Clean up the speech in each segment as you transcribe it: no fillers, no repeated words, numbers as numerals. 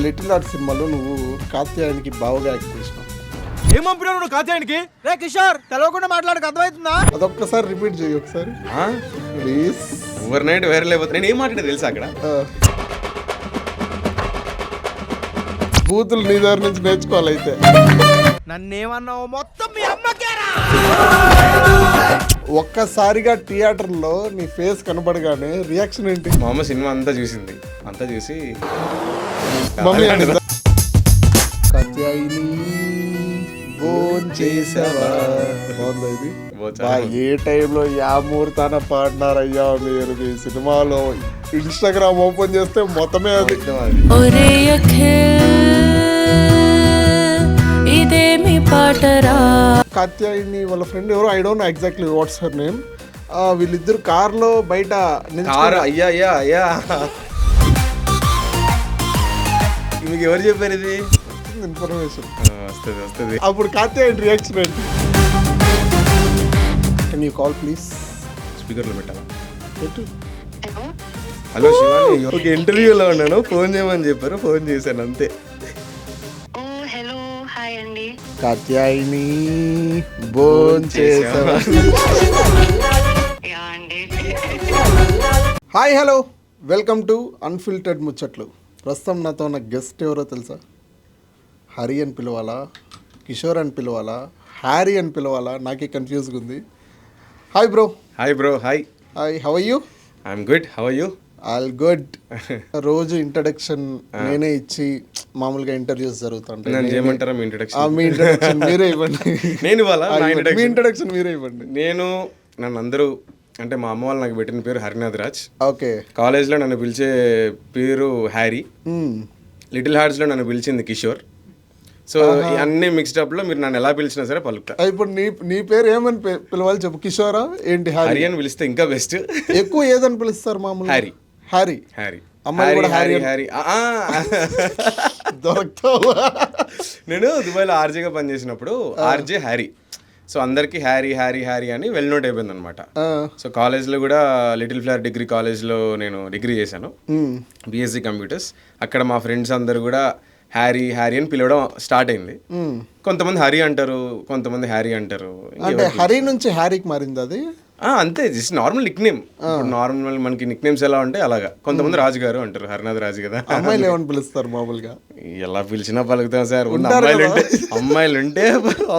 Little art సినిమాలో నువ్వు కాత్యాయనికి బావగా act చేసినావు. ఏం పంపినావు నువ్వు కాత్యాయనికి? రే కిషోర్, తెలవకుండా మాట్లాడక అర్థమవుతుందా? అదొక్కసారి రిపీట్ చేయి ఒకసారి ప్లీజ్. ఓవర్ నైట్ వైరల్ అయిపోతుంది. నేను ఏం మాట్లాడే తెలుసా అక్కడ? బూతులు నీ దగ్గర నుంచి నేర్చుకోవాలి అయితే. నన్నేమన్నావు మొత్తం మీ అమ్మకేరా. ఒక్కసారిగా థియేటర్లో నీ ఫేస్ కనబడగానే రియాక్షన్ ఏంటి? మా అమ్మ సినిమా అంతా చూసింది, అంతా చూసి మమ్మీ అంటే కాత్యాయిని భోంచేసావా? బాగుందా ఇది? ఏ టైంలో యా ముహూర్తాన పాడినారయ్యా మీరు మీ సినిమాలో. ఇన్స్టాగ్రామ్ ఓపెన్ చేస్తే మొత్తమే అది. కాత్యాయిని వాళ్ళ ఫ్రెండ్ ఎవరో, I don't know exactly what's her name. వీళ్ళిద్దరు కార్లో బయట అయ్యా మీకు ఎవరు చెప్పారు ఇది ఇన్ఫర్మేషన్? వస్తుంది. అప్పుడు కాత్యాయిని రియాక్షన్ ఏంటి? Can you call please? స్పీకర్లో పెట్టాలా? పెట్టు. హలో శివాని, ఒక ఇంటర్వ్యూలో ఉన్నాను, ఫోన్ చేయమని చెప్పారు, ఫోన్ చేశాను అంతే. హలో, హాయ్ అండి. కాత్యాయిని భోంచేసావా? యా అండి. Hi hello, welcome to unfiltered ముచ్చట్లు. ప్రస్తుతం నాతో ఉన్న గెస్ట్ ఎవరో తెలుసా? హరి అని పిలవాలా, కిషోర్ అని పిలవాలా, హ్యారీ అని పిలవాలా? నాకే కన్ఫ్యూజ్గా ఉంది. Hi bro. Hi bro. Hi. How are you? I'm good. How are you? All good. రోజు ఇంట్రడక్షన్ నేనే ఇచ్చి మామూలుగా ఇంటర్వ్యూస్ జరుగుతుంటాయి. నన్ను చేయమంటారా మీ ఇంట్రడక్షన్? మీ ఇంట్రడక్షన్ మీరే ఇవ్వండి. నేను ఇవ్వాలా? మీ ఇంట్రడక్షన్ మీరే ఇవ్వండి. నన్ను అందరూ అంటే మా అమ్మ వాళ్ళు నాకు పెట్టిన పేరు హరినాథ్ రాజ్. ఓకే. కాలేజ్లో నన్ను పిలిచే పేరు హ్యారీ. లిటిల్ హార్ట్స్లో నన్ను పిలిచింది కిషోర్. సో అన్ని మిక్స్డ్ అప్ లో మీరు నన్ను ఎలా పిలిచినా సరే పలుకుతా. ఇప్పుడు నీ పేరు ఏమని పిలవాలి చెప్పు? కిషోరా ఏంటి? హరి అని పిలిస్తే ఇంకా బెస్ట్. ఎక్కువ ఏదని పిలుస్తారు మామూలు? హ్యారీ. హ్యారీ. హ్యారీ. అమ్మాయి కూడా హ్యారీ. హ్యారీ దొరుకుతావా? నేను దుబాయ్లో ఆర్జేగా పనిచేసినప్పుడు ఆర్జే హ్యారీ. సో అందరికి హ్యారీ హ్యారీ హ్యారీ అని వెల్ నోట్ అయిపోయింది అనమాట. సో కాలేజ్లో కూడా లిటిల్ ఫ్లవర్ డిగ్రీ కాలేజ్లో నేను డిగ్రీ చేశాను, బీఎస్సీ కంప్యూటర్స్. అక్కడ మా ఫ్రెండ్స్ అందరు కూడా హ్యారీ హ్యారీ అని పిలవడం స్టార్ట్ అయింది. కొంతమంది హరి అంటారు, కొంతమంది హ్యారీ అంటారు. అంటే హరి నుంచి హ్యారీకి మారింది అది? అంతే, just normal Nick name. Normal మనకి నిక్ నేమ్స్ ఎలా ఉంటాయి అలాగా. కొంతమంది రాజు గారు అంటారు, హరినాథ్ రాజు కదా. అమ్మాయిలు ఏమని పిలుస్తారు మామూలుగా? ఎలా పిలిచినా పలుకుతాం సార్. అమ్మాయిలు ఉంటే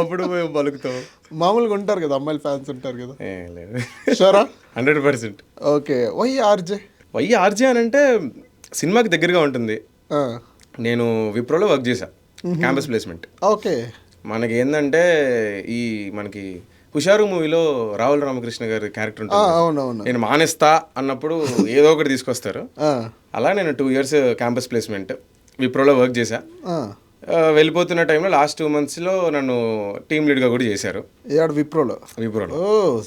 అప్పుడు మేము పలుకుతాం. మామూలుగా ఉంటారు కదా అమ్మాయిలు, ఫ్యాన్స్ ఉంటారు కదా. లేదు, 100%. ఓకే. వై ఆర్జే అని అంటే సినిమాకి దగ్గరగా ఉంటుంది. నేను విప్రోలో వర్క్ చేశా, క్యాంపస్ ప్లేస్మెంట్. ఓకే. మనకి ఏంటంటే ఈ మనకి హుషారు మూవీలో రాహుల్ రామకృష్ణ గారి క్యారెక్టర్ ఉంటుంది. నేను మానేస్తా అన్నప్పుడు ఏదో ఒకటి తీసుకొస్తారు. అలా నేను 2 years క్యాంపస్ ప్లేస్మెంట్ విప్రోలో వర్క్ చేశా. వెళ్ళిపోతున్న టైంలో లాస్ట్ 2 months నన్ను టీమ్ లీడ్గా కూడా చేశారు విప్రోలో.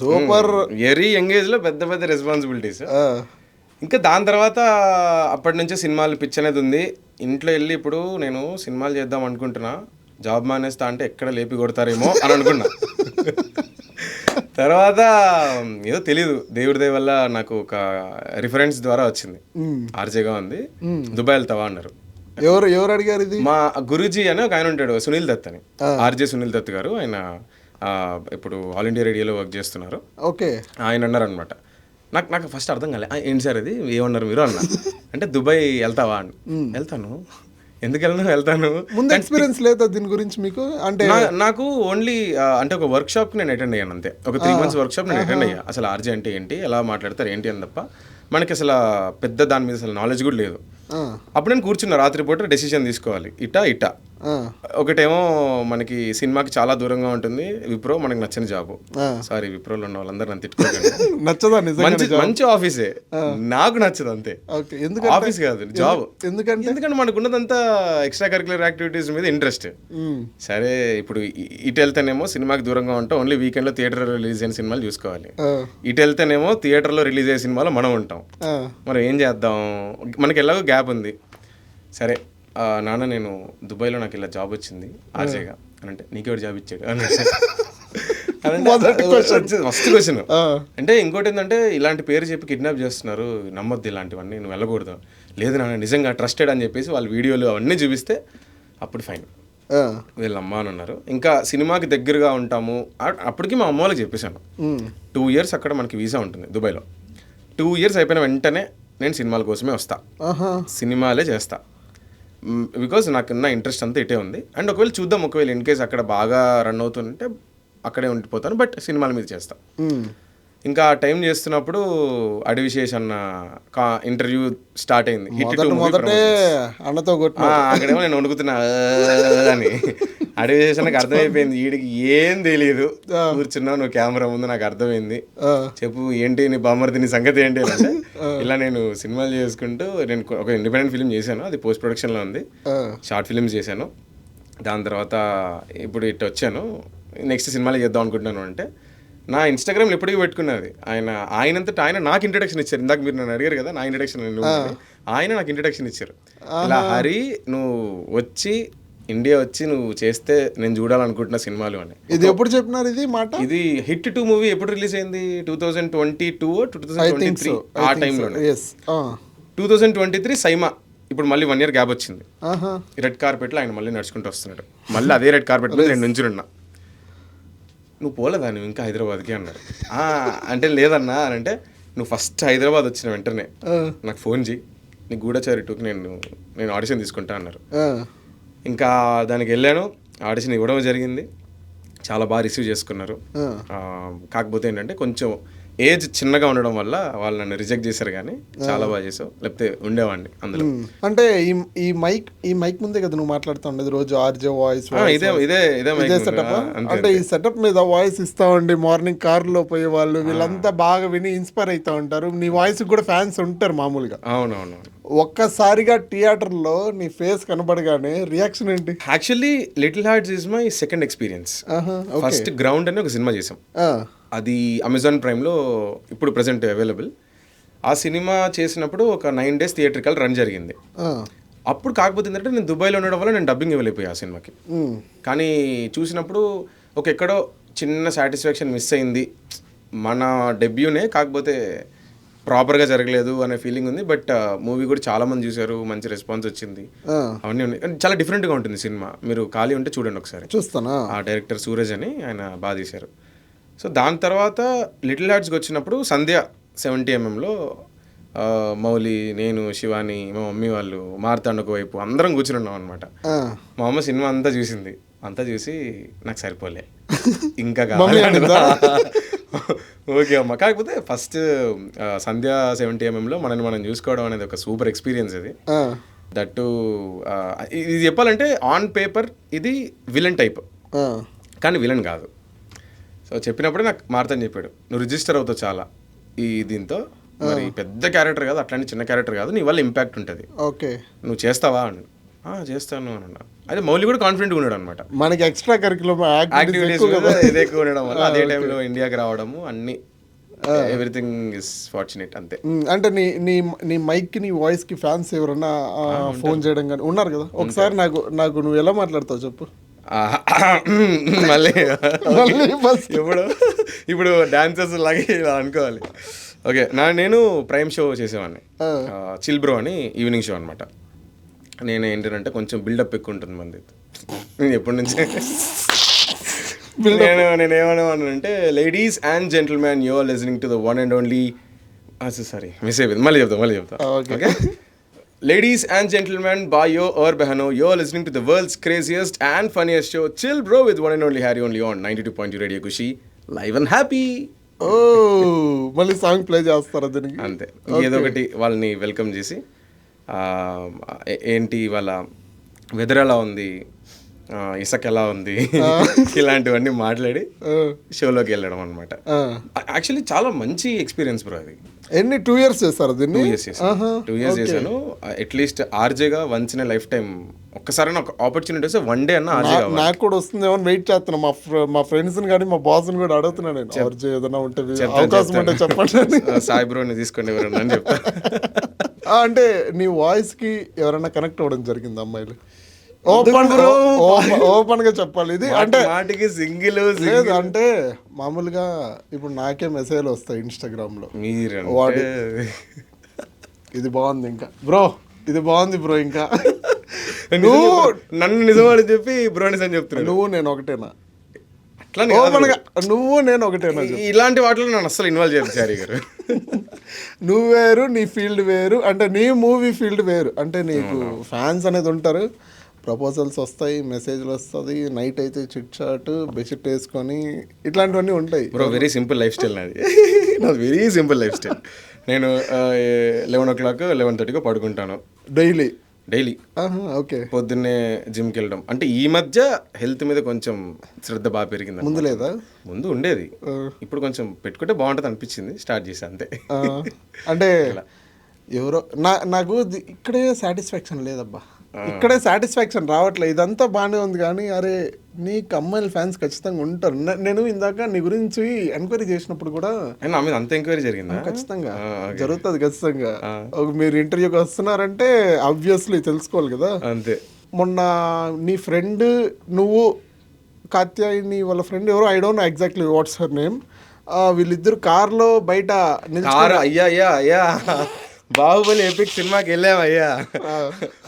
సూపర్. వెరీ యంగ్ ఏజ్లో పెద్ద పెద్ద రెస్పాన్సిబిలిటీస్. ఇంకా దాని తర్వాత అప్పటి నుంచే సినిమాలు పిచ్ అనేది ఉంది. ఇంట్లో వెళ్ళి ఇప్పుడు నేను సినిమాలు చేద్దాం అనుకుంటున్నా, జాబ్ మానేస్తా అంటే ఎక్కడ లేపి కొడతారేమో అని అనుకున్నా. తర్వాత ఏదో తెలీదు, దేవుడి దయ వల్ల నాకు ఒక రిఫరెన్స్ ద్వారా వచ్చింది. ఆర్జేగా ఉంది, దుబాయ్ వెళ్తావా అన్నారు. ఎవరు అడిగారు ఇది? మా గురూజీ అని ఒక ఆయన ఉంటాడు, సునీల్ దత్ అని. ఆర్జే సునీల్ దత్ గారు. ఆయన ఇప్పుడు ఆల్ ఇండియా రేడియోలో వర్క్ చేస్తున్నారు. ఓకే. ఆయన అన్నారు అనమాట. నాకు ఫస్ట్ అర్థం కాలే, ఏంటి సార్ అది, ఏమన్నారు మీరు అన్న. అంటే దుబాయ్ వెళ్తావా అని. వెళ్తాను. ఎందుకు వెళ్తాను. ముందు ఎక్స్పీరియన్స్ లేదా దీని గురించి మీకు? అంటే నాకు ఓన్లీ అంటే ఒక వర్క్ షాప్ నేను అటెండ్ అయ్యాను అంతే. ఒక 3 months వర్క్ షాప్ నేను అటెండ్ అయ్యా. అసలు ఆర్జే అంటే ఏంటి, ఎలా మాట్లాడతారు ఏంటి అని తప్ప మనకి అసలు పెద్ద దాని మీద అసలు నాలెడ్జ్ కూడా లేదు. అప్పుడు నేను కూర్చున్నా, రాత్రిపూట డెసిషన్ తీసుకోవాలి, ఇటా. ఒకటేమో మనకి సినిమాకి చాలా దూరంగా ఉంటుంది విప్రో, మనకి నచ్చిన జాబ్. సారీ విప్రోలో ఉన్న వాళ్ళందరూ నన్ను తిట్టుకోకండి. నచ్చదా? మంచి ఆఫీసే, నాకు నచ్చదు అంతే. ఆఫీస్ కాదు, జాబ్. ఎందుకంటే మనకు ఉన్నదంతా ఎక్స్ట్రా కరిక్యులర్ యాక్టివిటీస్ మీద ఇంట్రెస్ట్. సరే ఇప్పుడు ఇటు వెళ్తేనేమో సినిమాకి దూరంగా ఉంటాం, ఓన్లీ వీకెండ్లో థియేటర్లో రిలీజ్ అయిన సినిమాలు చూసుకోవాలి. ఇటు వెళ్తేనేమో థియేటర్లో రిలీజ్ అయ్యే సినిమాలో మనం ఉంటాం. మనం ఏం చేద్దాం, మనకి ఎలాగో గ్యాప్ ఉంది. సరే నాన్న, నేను దుబాయ్లో నాకు ఇలా జాబ్ వచ్చింది ఆర్జేగా అని అంటే, నీకెవరు జాబ్ ఇచ్చాడు అని ఫస్ట్ క్వశ్చన్. అంటే ఇంకోటి ఏంటంటే, ఇలాంటి పేరు చెప్పి కిడ్నాప్ చేస్తున్నారు, నమ్మొద్దు ఇలాంటివన్నీ, నువ్వు వెళ్ళకూడదు. లేదు నాన్న నిజంగా ట్రస్టెడ్ అని చెప్పేసి వాళ్ళు వీడియోలు అవన్నీ చూపిస్తే అప్పుడు ఫైన్ వీళ్ళ అమ్మ అని అన్నారు. ఇంకా సినిమాకి దగ్గరగా ఉంటాము. అప్పటికి మా అమ్మ వాళ్ళకి చెప్పేశాను 2 years అక్కడ మనకి వీసా ఉంటుంది దుబాయ్లో. 2 years అయిపోయిన వెంటనే నేను సినిమాల కోసమే వస్తా, సినిమాలే చేస్తా, బికాజ్ నాకున్న ఇంట్రెస్ట్ అంతా ఇటే ఉంది. అండ్ ఒకవేళ చూద్దాం, ఒకవేళ ఇన్ కేస్ అక్కడ బాగా రన్ అవుతుంటే అక్కడే ఉండిపోతాను, బట్ సినిమాల మీద చేస్తా. ఇంకా ఆ టైం చేస్తున్నప్పుడు అడివిశేష్ అన్న ఇంటర్వ్యూ స్టార్ట్ అయింది. అక్కడేమో నేను వణుకుతున్నా అని. అడివిశేష్ నాకు అర్థమైపోయింది, వీడికి ఏం తెలియదు, కూర్చున్నావు నువ్వు కెమెరా ముందు, నాకు అర్థమైంది, చెప్పు ఏంటి నీ బామ్మర్ది నీ సంగతి ఏంటి అంటే, ఇలా నేను సినిమాలు చేసుకుంటూ నేను ఒక ఇండిపెండెంట్ ఫిల్మ్ చేశాను, అది పోస్ట్ ప్రొడక్షన్లో ఉంది, షార్ట్ ఫిల్మ్స్ చేశాను. దాని తర్వాత ఇప్పుడు ఇటు వచ్చాను, నెక్స్ట్ సినిమాలో చేద్దాం అనుకుంటున్నాను అంటే నా ఇన్స్టాగ్రామ్లో ఎప్పటికీ పెట్టుకున్నది. ఆయనంతటా ఆయన నాకు ఇంట్రడక్షన్ ఇచ్చారు. ఇందాక మీరు నన్ను అడిగారు కదా నా ఇంట్రడక్షన్, ఆయన నాకు ఇంట్రడక్షన్ ఇచ్చారు. ఇలా హరి నువ్వు వచ్చి ఇండియా వచ్చి నువ్వు చేస్తే నేను చూడాలనుకుంటున్న సినిమాలు అని. ఇది ఎప్పుడు చెప్పినారు ఇది మాట? ఇది హిట్ 2 మూవీ ఎప్పుడు రిలీజ్ అయింది? 2022 2023 ఆ టైంలోనే. 2023 సైమా. ఇప్పుడు మళ్ళీ 1 year గ్యాప్ వచ్చింది. రెడ్ కార్పెట్లో ఆయన మళ్ళీ నడుచుకుంటూ వస్తున్నాడు. మళ్ళీ అదే రెడ్ కార్పెట్ మీద నేను నుంచున్నా. నువ్వు పోలేదా నువ్వు ఇంకా హైదరాబాద్కి అన్నాడు. అంటే లేదన్నా అని అంటే, నువ్వు ఫస్ట్ హైదరాబాద్ వచ్చిన వెంటనే నాకు ఫోన్ చేయి, నీకు గూఢచారి 2కి నేను ఆడిషన్ తీసుకుంటా అన్నారు. ఇంకా దానికి వెళ్ళాను, ఆడిషన్ ఇవ్వడం జరిగింది, చాలా బాగా రిసీవ్ చేసుకున్నారు. కాకపోతే ఏంటంటే కొంచెం ఏజ్ చిన్నగా ఉండడం వల్ల వాళ్ళు నన్ను రిజెక్ట్ చేశారు, కానీ చాలా బాగా చేసావు, లేకపోతే ఉండేవాడిని అందులో. అంటే ఈ మైక్ ముందే కదా నువ్వు మాట్లాడుతుండేది రోజు, ఆర్జే వాయిస్ ఇదే సెటప్. అంటే ఈ సెటప్ మీద వాయిస్ ఇస్తామండి, మార్నింగ్ కార్లో పోయే వాళ్ళు వీళ్ళంతా బాగా విని ఇన్స్పైర్ అవుతా ఉంటారు. నీ వాయిస్ కూడా ఫ్యాన్స్ ఉంటారు మామూలుగా. అవునవును. ఒక్కసారిగా థియేటర్లో నీ ఫేస్ కనబడగానే రియాక్షన్ ఏంటి? Actually little hearts is my second experience. First ground అని ఒక సినిమా చేసాం, అది అమెజాన్ ప్రైమ్లో ఇప్పుడు ప్రజెంట్ అవైలబుల్. ఆ సినిమా చేసినప్పుడు ఒక 9 days థియేట్రికల్ రన్ జరిగింది. అప్పుడు కాకపోతే ఏంటంటే నేను దుబాయ్లో ఉండడం వల్ల నేను డబ్బింగ్ ఇవ్వలేకపోయా ఆ సినిమాకి. కానీ చూసినప్పుడు ఎక్కడో చిన్న సాటిస్ఫాక్షన్ మిస్ అయింది. మన డెబ్యూనే కాకపోతే ప్రాపర్గా జరగలేదు అనే ఫీలింగ్ ఉంది. బట్ మూవీ కూడా చాలా మంది చూశారు, మంచి రెస్పాన్స్ వచ్చింది, అవన్నీ ఉన్నాయి. చాలా డిఫరెంట్గా ఉంటుంది సినిమా. మీరు ఖాళీ ఉంటే చూడండి ఒకసారి. చూస్తానా? ఆ డైరెక్టర్ సూరజ్ అని, ఆయన బాగా తీశారు. సో దాని తర్వాత లిటిల్ హార్ట్స్కి వచ్చినప్పుడు సంధ్య 70mm మౌలి, నేను, శివాని, మా మమ్మీ వాళ్ళు, మార్తాండ్ ఒకవైపు అందరం కూర్చుని ఉన్నాం అనమాట. మా అమ్మ సినిమా అంతా చూసింది, అంతా చూసి నాకు సరిపోలే ఇంకా ఓకే అమ్మ. కాకపోతే ఫస్ట్ సంధ్య 70mm మనం చూసుకోవడం అనేది ఒక సూపర్ ఎక్స్పీరియన్స్. అది దట్టు ఇది చెప్పాలంటే ఆన్ పేపర్ ఇది విలన్ టైప్, కానీ విలన్ కాదు. సో చెప్పినప్పుడే నాకు మార్తాండ్ చెప్పాడు, నువ్వు రిజిస్టర్ అవుతావు చాలా ఈ దీంతో, మరి పెద్ద క్యారెక్టర్ కాదు, అట్లాంటి చిన్న క్యారెక్టర్ కాదు, నీ వల్ల ఇంపాక్ట్ ఉంటుంది, ఓకే నువ్వు చేస్తావా అని. చేస్తాను అని అన్నా. అదే మౌలి కూడా కాన్ఫిడెంట్గా ఉన్నాడు అనమాట. మనకి ఎక్స్ట్రా కరికులర్ యాక్టివిటీస్ ఇదే ఎక్కువ ఉండడం వల్ల అదే టైంలో ఇండియాకి రావడము అన్ని ఎవ్రీథింగ్ ఇస్ ఫార్చునేట్ అంతే. అంటే నీ మైక్ ని వాయిస్ కి ఫ్యాన్స్ ఎవరన్నా ఫోన్ చేయడం కానీ ఉన్నారు కదా? ఒకసారి నాకు నువ్వు ఎలా మాట్లాడతావు చెప్పు. మళ్ళీ ఇప్పుడు డాన్సర్స్ లాగే ఇలా అనుకోవాలి. ఓకే, నేను ప్రైమ్ షో చేసేవాడిని, చిల్ బ్రో అని ఈవినింగ్ షో అనమాట. నేను ఏంటంటే కొంచెం బిల్డప్ ఎక్కువ ఉంటుంది మంది. నేను ఎప్పటి నుంచి నేనేమనేవాడినంటే, ladies and gentlemen, you are listening to the one and only, sorry miss అయిపోయింది, మళ్ళీ చెప్తా. Okay, ladies and gentlemen, bhaiyo aur behano, you are listening to the world's craziest and funniest show, Chill Bro, with one and only Harry, only on 92.2 Radio Kushi, live and happy. మళ్ళీ song play చేస్తారా దీనికి? అంతే, ఏదో ఒకటి వాళ్ళని welcome చేసి, ఏంటి వాళ్ళ వెదర్ ఎలా ఉంది, ఇసుక ఎలా ఉంది, ఇలాంటివన్నీ మాట్లాడి షోలోకి వెళ్ళడం అనమాట. యాక్చువల్లీ చాలా మంచి ఎక్స్పీరియన్స్ బ్రో అది. ఎన్ని 2 years చేస్తారు దీన్ని? 2 years చేశాను. అట్లీస్ట్ ఆర్జేగా వన్స్ ఇన్ లైఫ్ టైం ఒక్కసారి నాకు ఆపర్చునిటీ వస్తే 1 day అన్న ఆర్జే కావాలి. నాకు కూడా వస్తుందేమో వెయిట్ చేస్తున్నా. మా ఫ్రెండ్స్ని కానీ మా బాస్ని కూడా అడుగుతున్నాను, నేను ఆర్జే ఏదైనా ఉంటే అవకాశం ఉంటే చెప్పండి, సాయి బ్రోని తీసుకోండి ఎవరన్నా అని చెప్తా. అంటే నీ వాయిస్ కి ఎవరైనా కనెక్ట్ అవ్వడం జరిగింది అమ్మాయిలు? ఓపెన్ గా చెప్పాలి ఇది. అంటే మాటికి సింగిల్ లేదు, అంటే మామూలుగా ఇప్పుడు నాకే మెసేజ్లు వస్తాయి ఇన్స్టాగ్రామ్ లో, ఇది బాగుంది ఇంకా బ్రో, ఇది బాగుంది బ్రో. ఇంకా నన్ను నిజమాడని చెప్పి బ్రోనిస్ అని చెప్తున్నాను. నువ్వు నేను ఒకటేనా? అట్లానే నువ్వు నేను ఒకటేనా? ఇలాంటి వాటిలో నన్ను అస్సలు ఇన్వాల్వ్ చేయదు చారీ గారు. నువ్వు వేరు, నీ ఫీల్డ్ వేరు, అంటే నీ మూవీ ఫీల్డ్ వేరు. అంటే నీకు ఫ్యాన్స్ అనేది ఉంటారు, ప్రపోజల్స్ వస్తాయి, మెసేజ్లు వస్తుంది, నైట్ అయితే చిట్ చాట్ బెడ్షీట్ వేసుకొని ఇట్లాంటివన్నీ ఉంటాయి. Bro very simple life style నాది వెరీ సింపుల్ లైఫ్ స్టైల్. నేను 11 o'clock 11:30 పడుకుంటాను డైలీ. ఓకే. పొద్దున్నే జిమ్కి వెళ్ళడం. అంటే ఈ మధ్య హెల్త్ మీద కొంచెం శ్రద్ధ బాగా పెరిగింది. ముందు లేదా? ముందు ఉండేది, ఇప్పుడు కొంచెం పెట్టుకుంటే బాగుంటుంది అనిపించింది, స్టార్ట్ చేసా అంతే. అంటే ఎవరో నాకు ఇక్కడే సాటిస్ఫాక్షన్ లేదబ్బా, ఇక్కడే సాటిస్ఫాక్షన్ రావట్లేదు. ఇదంతా బాగానే ఉంది కానీ అరే నీకు అమ్మాయిల ఫ్యాన్స్ ఖచ్చితంగా ఉంటారు. నేను ఇందాక నీ గురించి ఎంక్వైరీ చేసినప్పుడు కూడా నా మీద అంత ఎంక్వైరీ జరిగిందా? ఖచ్చితంగా జరుగుతుంది ఖచ్చితంగా. మీరు ఇంటర్వ్యూకి వస్తున్నారంటే ఆబ్వియస్లీ తెలుసుకోవాలి కదా. అంతే. మొన్న నీ ఫ్రెండ్, నువ్వు, కాత్యాయని వాళ్ళ ఫ్రెండ్ ఎవరో, I don't know exactly what's her name, వీళ్ళిద్దరు కార్లో బయట అయ్యా బాహుబలి ఎపిక్ సినిమాకి వెళ్ళామయ్యా,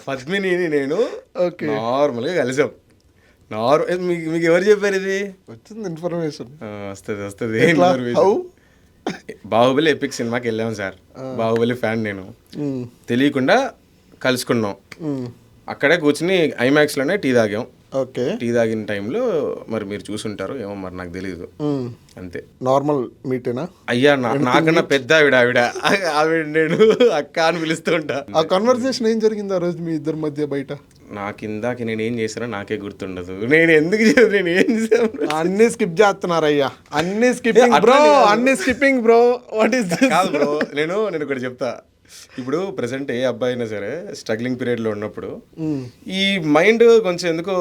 పద్మిని నేను నార్మల్గా కలిసాం. మీకు ఎవరు చెప్పారు ఇది? వచ్చింది ఇన్ఫర్మేషన్. వస్తుంది. బాహుబలి ఎపిక్ సినిమాకి వెళ్ళాము సార్, బాహుబలి ఫ్యాన్ నేను, తెలియకుండా కలుసుకున్నాం. అక్కడే కూర్చుని ఐమాక్స్లోనే టీ తాగాం. ఓకే. టీ తాగిన టైంలో మరి మీరు చూసుంటారు ఏమో, మరి నాకు తెలియదు. అంతే. నార్మల్ మీటేనా? అయ్యా నాకన్నా పెద్ద ఆవిడ నేను అక్క అని పిలుస్తూ ఉంటా. ఆ కన్వర్సేషన్ ఏం జరిగింది ఆ రోజు మీ ఇద్దరి మధ్య బయట? నాకిందాక నేను ఏం చేశానో నాకే గుర్తుండదు. నేను ఎందుకు నేను ఏం చేశాను? అన్ని స్కిప్ చేస్తున్నారయ్యా, అన్ని స్కిప్పింగ్ బ్రో, అన్ని స్కిప్పింగ్ బ్రో. వాట్ ఈస్ కాదు బ్రో, నేను ఒకటి చెప్తా. ఇప్పుడు ప్రెసెంట్ ఏ అబ్బాయి అయినా సరే స్ట్రగ్లింగ్ పీరియడ్లో ఉన్నప్పుడు ఈ మైండ్ కొంచెం ఎందుకో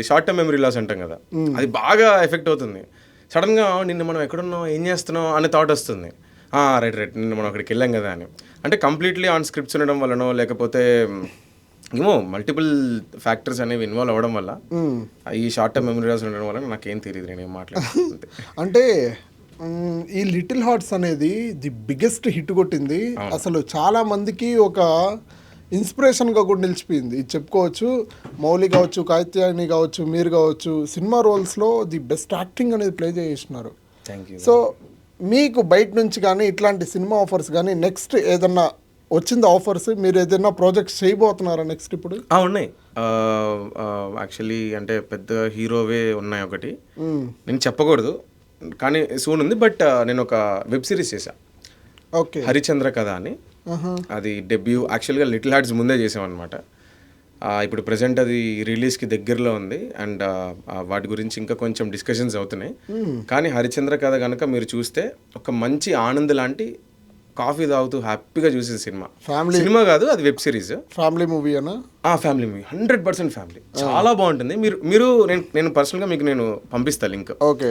షార్ట్ టర్మ్ మెమరీ లాస్ అంటాం కదా, అది బాగా ఎఫెక్ట్ అవుతుంది. సడన్గా నిన్న మనం ఎక్కడున్నాం, ఏం చేస్తున్నాం అనే థాట్ వస్తుంది. రైట్ నిన్న మనం అక్కడికి వెళ్ళాం కదా అని. అంటే కంప్లీట్లీ ఆన్ స్క్రిప్ట్స్ ఉండడం వల్లనో లేకపోతే ఏమో మల్టిపుల్ ఫ్యాక్టర్స్ అనేవి ఇన్వాల్వ్ అవ్వడం వల్ల ఈ షార్ట్ టర్మ్ మెమరీ లాస్ ఉండడం వల్ల నాకేం తెలియదు, నేను ఏం మాట్లాడుతుంది. అంటే ఈ లిటిల్ హార్ట్స్ అనేది ది బిగ్గెస్ట్ హిట్ కొట్టింది. అసలు చాలా మందికి ఒక ఇన్స్పిరేషన్గా కూడా నిలిచిపోయింది, ఇది చెప్పుకోవచ్చు. మౌలి కావచ్చు, కాత్యాయని కావచ్చు, మీరు కావచ్చు, సినిమా రోల్స్లో ది బెస్ట్ యాక్టింగ్ అనేది ప్లే చేస్తున్నారు. సో మీకు బయట నుంచి కానీ ఇట్లాంటి సినిమా ఆఫర్స్ కానీ నెక్స్ట్ ఏదన్నా వచ్చింది ఆఫర్స్, మీరు ఏదైనా ప్రాజెక్ట్స్ చేయబోతున్నారా నెక్స్ట్? ఇప్పుడు ఉన్నాయి యాక్చువల్లీ, అంటే పెద్ద హీరోవే ఉన్నాయి. ఒకటి నేను చెప్పకూడదు కానీ సూన్ ఉంది, బట్ నేను ఒక వెబ్ సిరీస్ చేశా. ఓకే. హరిచంద్ర కథ అని. అది డెబ్యూ యాక్చువల్గా లిటిల్ హార్ట్స్ ముందే చేసామన్నమాట. ఇప్పుడు ప్రజెంట్ అది రిలీజ్కి దగ్గరలో ఉంది అండ్ వాటి గురించి ఇంకా కొంచెం డిస్కషన్స్ అవుతున్నాయి. కానీ హరిచంద్ర కథ కనుక మీరు చూస్తే ఒక మంచి ఆనంద్ లాంటి కాఫీ తాగుతూ హ్యాపీగా చూసే సినిమా కాదు, అది వెబ్ సిరీస్. ఫ్యామిలీ మూవీ అనా? Family movie, 100% family. చాలా బాగుంటుంది. మీరు నేను పర్సనల్గా మీకు నేను పంపిస్తాను లింక్. ఓకే.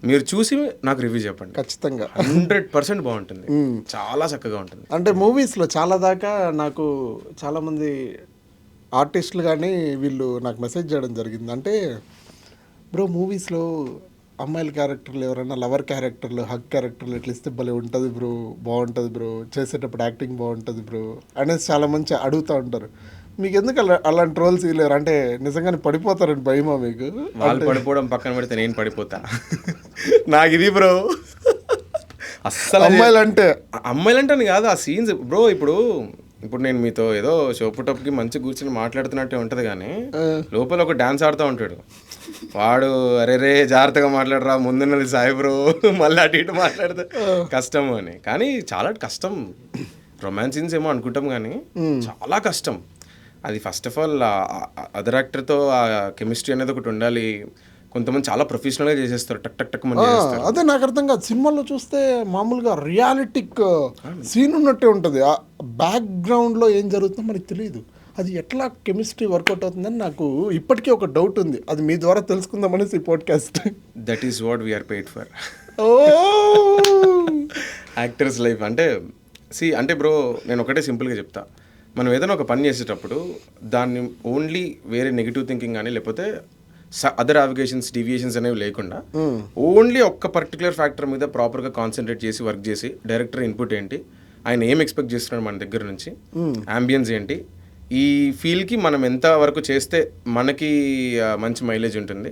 మీరు చూసి నాకు రివ్యూ చెప్పండి. ఖచ్చితంగా 100% బాగుంటుంది, చాలా చక్కగా ఉంటుంది. అంటే మూవీస్లో చాలా దాకా నాకు చాలామంది ఆర్టిస్టులు కానీ వీళ్ళు నాకు మెసేజ్ చేయడం జరిగింది. అంటే బ్రో మూవీస్లో అమ్మాయిల క్యారెక్టర్లు ఎవరైనా లవర్ క్యారెక్టర్లు, హగ్ క్యారెక్టర్లు ఎట్లా ఇస్తే భలే ఉంటుంది బ్రో, బాగుంటుంది బ్రో, చేసేటప్పుడు యాక్టింగ్ బాగుంటుంది బ్రో అనేసి చాలా మంచి అడుగుతూ ఉంటారు. మీకు ఎందుకు అలాంటి రోల్స్ ఇవ్వలేరు? అంటే నిజంగానే పడిపోతారని భయమా మీకు? వాళ్ళు పడిపోవడం పక్కన పెడితే నేను పడిపోతా. నాకు ఇది బ్రో అస్సలు అమ్మాయిలంటే కాదు ఆ సీన్స్ బ్రో. ఇప్పుడు నేను మీతో ఏదో షోపుటప్కి మంచి కూర్చొని మాట్లాడుతున్నట్టే ఉంటుంది కానీ లోపల ఒక డాన్స్ ఆడుతూ ఉంటాడు వాడు. అరే జాగ్రత్తగా మాట్లాడరా, ముందున్నది సాయి బ్రో, మళ్ళీ అటు ఇటు మాట్లాడితే కష్టం అని. కానీ చాలా కష్టం. రొమాన్స్ సీన్స్ ఏమో అనుకుంటాం కానీ చాలా కష్టం అది. ఫస్ట్ ఆఫ్ ఆల్ అదర్ యాక్టర్తో ఆ కెమిస్ట్రీ అనేది ఒకటి ఉండాలి. కొంతమంది చాలా ప్రొఫెషనల్గా చేసేస్తారు, టక్ టక్ టక్ మంది చేస్తారు. అదే నాకు అర్థం కాదు. సినిమాలో చూస్తే మామూలుగా రియాలిటిక్ సీన్ ఉన్నట్టే ఉంటుంది, ఆ బ్యాక్గ్రౌండ్లో ఏం జరుగుతుందో మనకి తెలియదు. అది ఎట్లా కెమిస్ట్రీ వర్కౌట్ అవుతుందని నాకు ఇప్పటికీ ఒక డౌట్ ఉంది. అది మీ ద్వారా తెలుసుకుందామనేసి ఈ podcast. That is what we are paid for. Actors life అంటే బ్రో నేను ఒకటే సింపుల్గా చెప్తా. మనం ఏదైనా ఒక పని చేసేటప్పుడు దాన్ని ఓన్లీ వేరే నెగిటివ్ థింకింగ్ కానీ లేకపోతే అదర్ అవిగేషన్స్ డీవియేషన్స్ అనేవి లేకుండా ఓన్లీ ఒక్క పర్టికులర్ ఫ్యాక్టర్ మీద ప్రాపర్గా కాన్సన్ట్రేట్ చేసి వర్క్ చేసి డైరెక్టర్ ఇన్పుట్ ఏంటి, ఆయన ఏం ఎక్స్పెక్ట్ చేస్తున్నాడు మన దగ్గర నుంచి, అంబియన్స్ ఏంటి, ఈ ఫీల్కి మనం ఎంత వరకు చేస్తే మనకి మంచి మైలేజ్ ఉంటుంది,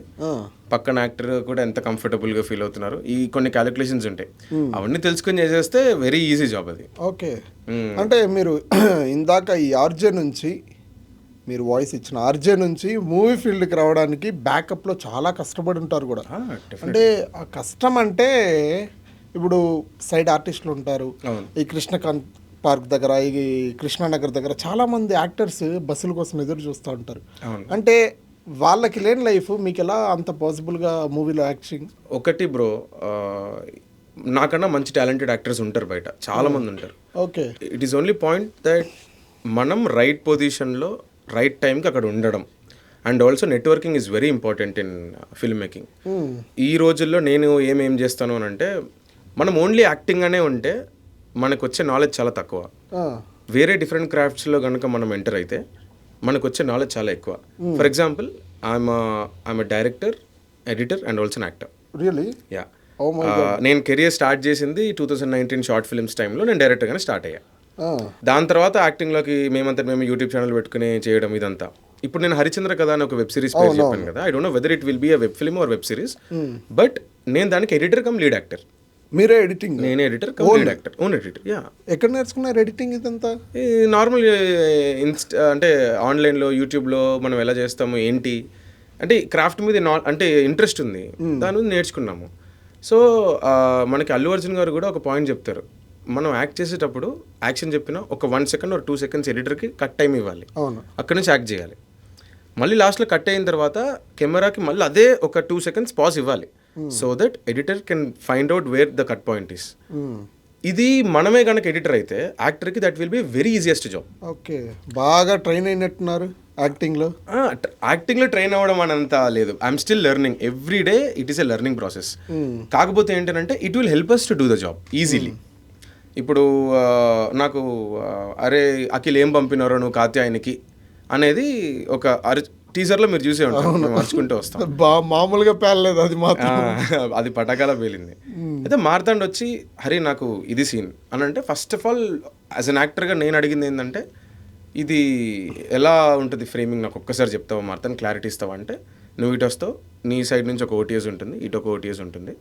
పక్కన యాక్టర్ కూడా ఎంత కంఫర్టబుల్గా ఫీల్ అవుతున్నారు, ఈ కొన్ని క్యాలిక్యులేషన్స్ ఉంటాయి. అవన్నీ తెలుసుకొని చేసేస్తే వెరీ ఈజీ జాబ్ అది. ఓకే, అంటే మీరు ఇందాక ఈ ఆర్జే నుంచి మీరు వాయిస్ ఇచ్చిన ఆర్జే నుంచి మూవీ ఫీల్డ్కి రావడానికి బ్యాకప్లో చాలా కష్టపడి ఉంటారు కూడా. అంటే ఆ కష్టం అంటే ఇప్పుడు సైడ్ ఆర్టిస్టులు ఉంటారు, ఈ కృష్ణకాంత్ పార్క్ దగ్గర, ఈ కృష్ణానగర్ దగ్గర చాలామంది యాక్టర్స్ బస్సుల కోసం ఎదురు చూస్తూ ఉంటారు. అంటే వాళ్ళకి లేని లైఫ్ మీకు ఎలా అంత పాసిబుల్గా మూవీలో యాక్టింగ్? ఒకటి బ్రో, నాకన్నా మంచి టాలెంటెడ్ యాక్టర్స్ ఉంటారు బయట, చాలా మంది ఉంటారు. Okay, it is only point that మనం రైట్ పొజిషన్లో రైట్ టైంకి అక్కడ ఉండడం. And also networking is very important in film making. ఈ రోజుల్లో నేను ఏమేం చేస్తాను అని అంటే, మనం ఓన్లీ యాక్టింగ్ అనే ఉంటే మనకు వచ్చే నాలెడ్జ్ చాలా తక్కువ. వేరే డిఫరెంట్ క్రాఫ్ట్స్లో కనుక మనం ఎంటర్ అయితే మనకు వచ్చే నాలెడ్జ్ చాలా ఎక్కువ. For example, I'm director, editor and also actor. Really? Yeah. నేను కెరియర్ స్టార్ట్ చేసింది 2019 షార్ట్ ఫిల్మ్స్ టైంలో. నేను డైరెక్టర్గానే స్టార్ట్ అయ్యా. దాని తర్వాత యాక్టింగ్లోకి మేము యూట్యూబ్ ఛానల్ పెట్టుకుని చేయడం ఇదంతా. ఇప్పుడు నేను హరిచంద్ర కథ అని ఒక వెబ్ సిరీస్ పేరు చెప్పాను కదా. I don't know whether it will be a web film or web series, but నేను దానికి ఎడిటర్ కమ్ లీడ్ యాక్టర్. మీరే ఎడిటింగ్? నేనే editor come lead actor, own editor. Yeah. ఎక్కడ నేర్చుకున్నారు ఎడిటింగ్ ఇదంతా? నార్మల్ అంటే ఆన్లైన్లో యూట్యూబ్లో మనం ఎలా చేస్తాము ఏంటి అంటే క్రాఫ్ట్ మీద అంటే ఇంట్రెస్ట్ ఉంది, దాని మీద నేర్చుకున్నాము. సో మనకి అల్లు అర్జున్ గారు కూడా ఒక పాయింట్ చెప్తారు, మనం యాక్ట్ చేసేటప్పుడు యాక్షన్ చెప్పినా ఒక 1 సెకండ్ ఆర్ 2 సెకండ్స్ ఎడిటర్కి కట్ టైం ఇవ్వాలి, అక్కడి నుంచి యాక్ట్ చేయాలి. మళ్ళీ లాస్ట్లో కట్ అయిన తర్వాత కెమెరాకి మళ్ళీ అదే ఒక 2 సెకండ్స్ పాజ్ ఇవ్వాలి, so that editor can find out where the cut point is. ఇది మనమే కనుక ఎడిటర్ అయితే యాక్టర్కి that will be very easiest job. Okay, బాగా ట్రైన్ అయినట్టున్నారు యాక్టింగ్లో. యాక్టింగ్లో ట్రైన్ అవ్వడం అనంత లేదు, I'm still learning. Every day it is a learning process. కాకపోతే ఏంటంటే it will help us to do the job easily. ఇప్పుడు నాకు అరే అఖిల్ ఏం పంపినారో నువ్వు కాత్యాయనికి అనేది ఒక టీజర్లో మీరు చూసే ఉంటారు, మేము మర్చుకుంటూ వస్తాం. మామూలుగా పేలలేదు అది మాత్రం, అది పటాకాల పేలింది. అయితే మార్తాండ్ వచ్చి హరి నాకు ఇది సీన్ అని అంటే, first of all as an యాక్టర్గా నేను అడిగింది ఏంటంటే, ఇది ఎలా ఉంటుంది ఫ్రేమింగ్ నాకు ఒక్కసారి చెప్తావా మార్తాండ్, క్లారిటీ ఇస్తావా అంటే, నువ్వు ఇటు వస్తావు, నీ సైడ్ నుంచి ఒక ఓటీఎస్ ఉంటుంది, ఇటు ఒక ఓటీఎస్ ఉంటుంది,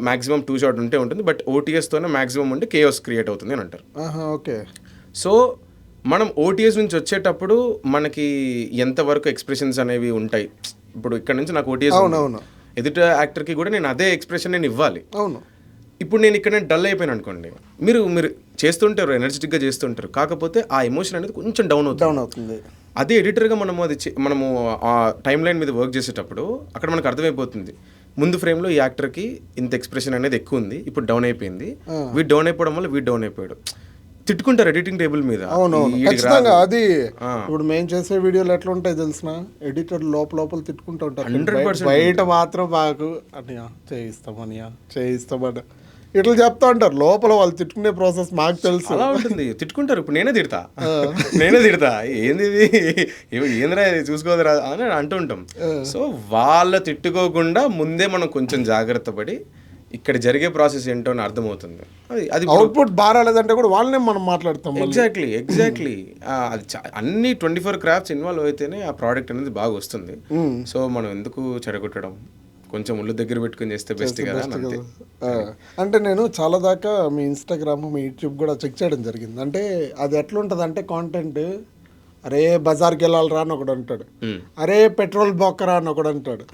మ్యాక్సిమం 2 షాట్ ఉంటే ఉంటుంది, బట్ ఓటీఎస్తోనే మ్యాక్సిమం ఉంటే కేఓస్ క్రియేట్ అవుతుంది అని అంటారు. ఓకే, సో మనం ఓటీఎస్ నుంచి వచ్చేటప్పుడు మనకి ఎంతవరకు ఎక్స్ప్రెషన్స్ అనేవి ఉంటాయి. ఇప్పుడు ఇక్కడ నుంచి నాకు ఓటీఎస్, ఎదుట యాక్టర్కి కూడా నేను అదే ఎక్స్ప్రెషన్ నేను ఇవ్వాలి. అవును. ఇప్పుడు నేను ఇక్కడ డల్ అయిపోయాను అనుకోండి, మీరు చేస్తుంటారు, ఎనర్జెటిక్గా చేస్తుంటారు, కాకపోతే ఆ ఎమోషన్ అనేది కొంచెం డౌన్ అవుతుంది. అదే ఎడిటర్గా మనము ఆ టైం లైన్ మీద వర్క్ చేసేటప్పుడు అక్కడ మనకు అర్థమైపోతుంది, ముందు ఫ్రేమ్లో ఈ యాక్టర్కి ఇంత ఎక్స్ప్రెషన్ అనేది ఎక్కువ ఉంది, ఇప్పుడు డౌన్ అయిపోయింది, వీడు డౌన్ అయిపోవడం వల్ల వీడు డౌన్ అయిపోయాడు. తిట్టుకుంటారు ఎడిటింగ్ టేబుల్ మీద. ఖచ్చితంగా అది ఇప్పుడు మేము చేసే వీడియోలు ఎట్లా ఉంటాయి తెలిసిన, ఎడిటర్ లోపల తిట్టుకుంటూ ఉంటారు, 100%. బయట మాత్రం మాకు అనియా చేయిస్తామని ఇట్లా చెప్తా ఉంటారు, లోపల వాళ్ళు తిట్టుకునే ప్రాసెస్ మాకు తెలుసు. అలా ఉంటుంది, తిట్టుకుంటారు. ఇప్పుడు నేనే తిడతా ఏంది ఏందిరా చూసుకోదరా అని అంటూ ఉంటాం. సో వాళ్ళ తిట్టుకోకుండా ముందే మనం కొంచెం జాగ్రత్త పడి ఇక్కడ జరిగే ప్రాసెస్ ఏంటో అని అర్థమవుతుంది. అది అవుట్పుట్ బారాలేదంటే కూడా వాళ్ళనే మనం మాట్లాడతాం. ఎగ్జాక్ట్లీ అది అన్ని 24 క్రాఫ్ట్స్ ఇన్వాల్వ్ అయితేనే ఆ ప్రోడక్ట్ అనేది బాగా వస్తుంది. సో మనం ఎందుకు చెడగొట్టడం, కొంచెం ఒళ్ళు దగ్గర పెట్టుకుని చేస్తే బెస్ట్ కదా. అంటే నేను చాలా దాకా మీ ఇన్స్టాగ్రామ్ మీ యూట్యూబ్ కూడా చెక్ చేయడం జరిగింది. అంటే అది ఎట్లా ఉంటుంది అంటే కాంటెంట్, అరే బజార్కి వెళ్ళాలరా అని ఒకడు అంటాడు, అరే పెట్రోల్ బొక్కరా అని ఒకడు అంటాడు.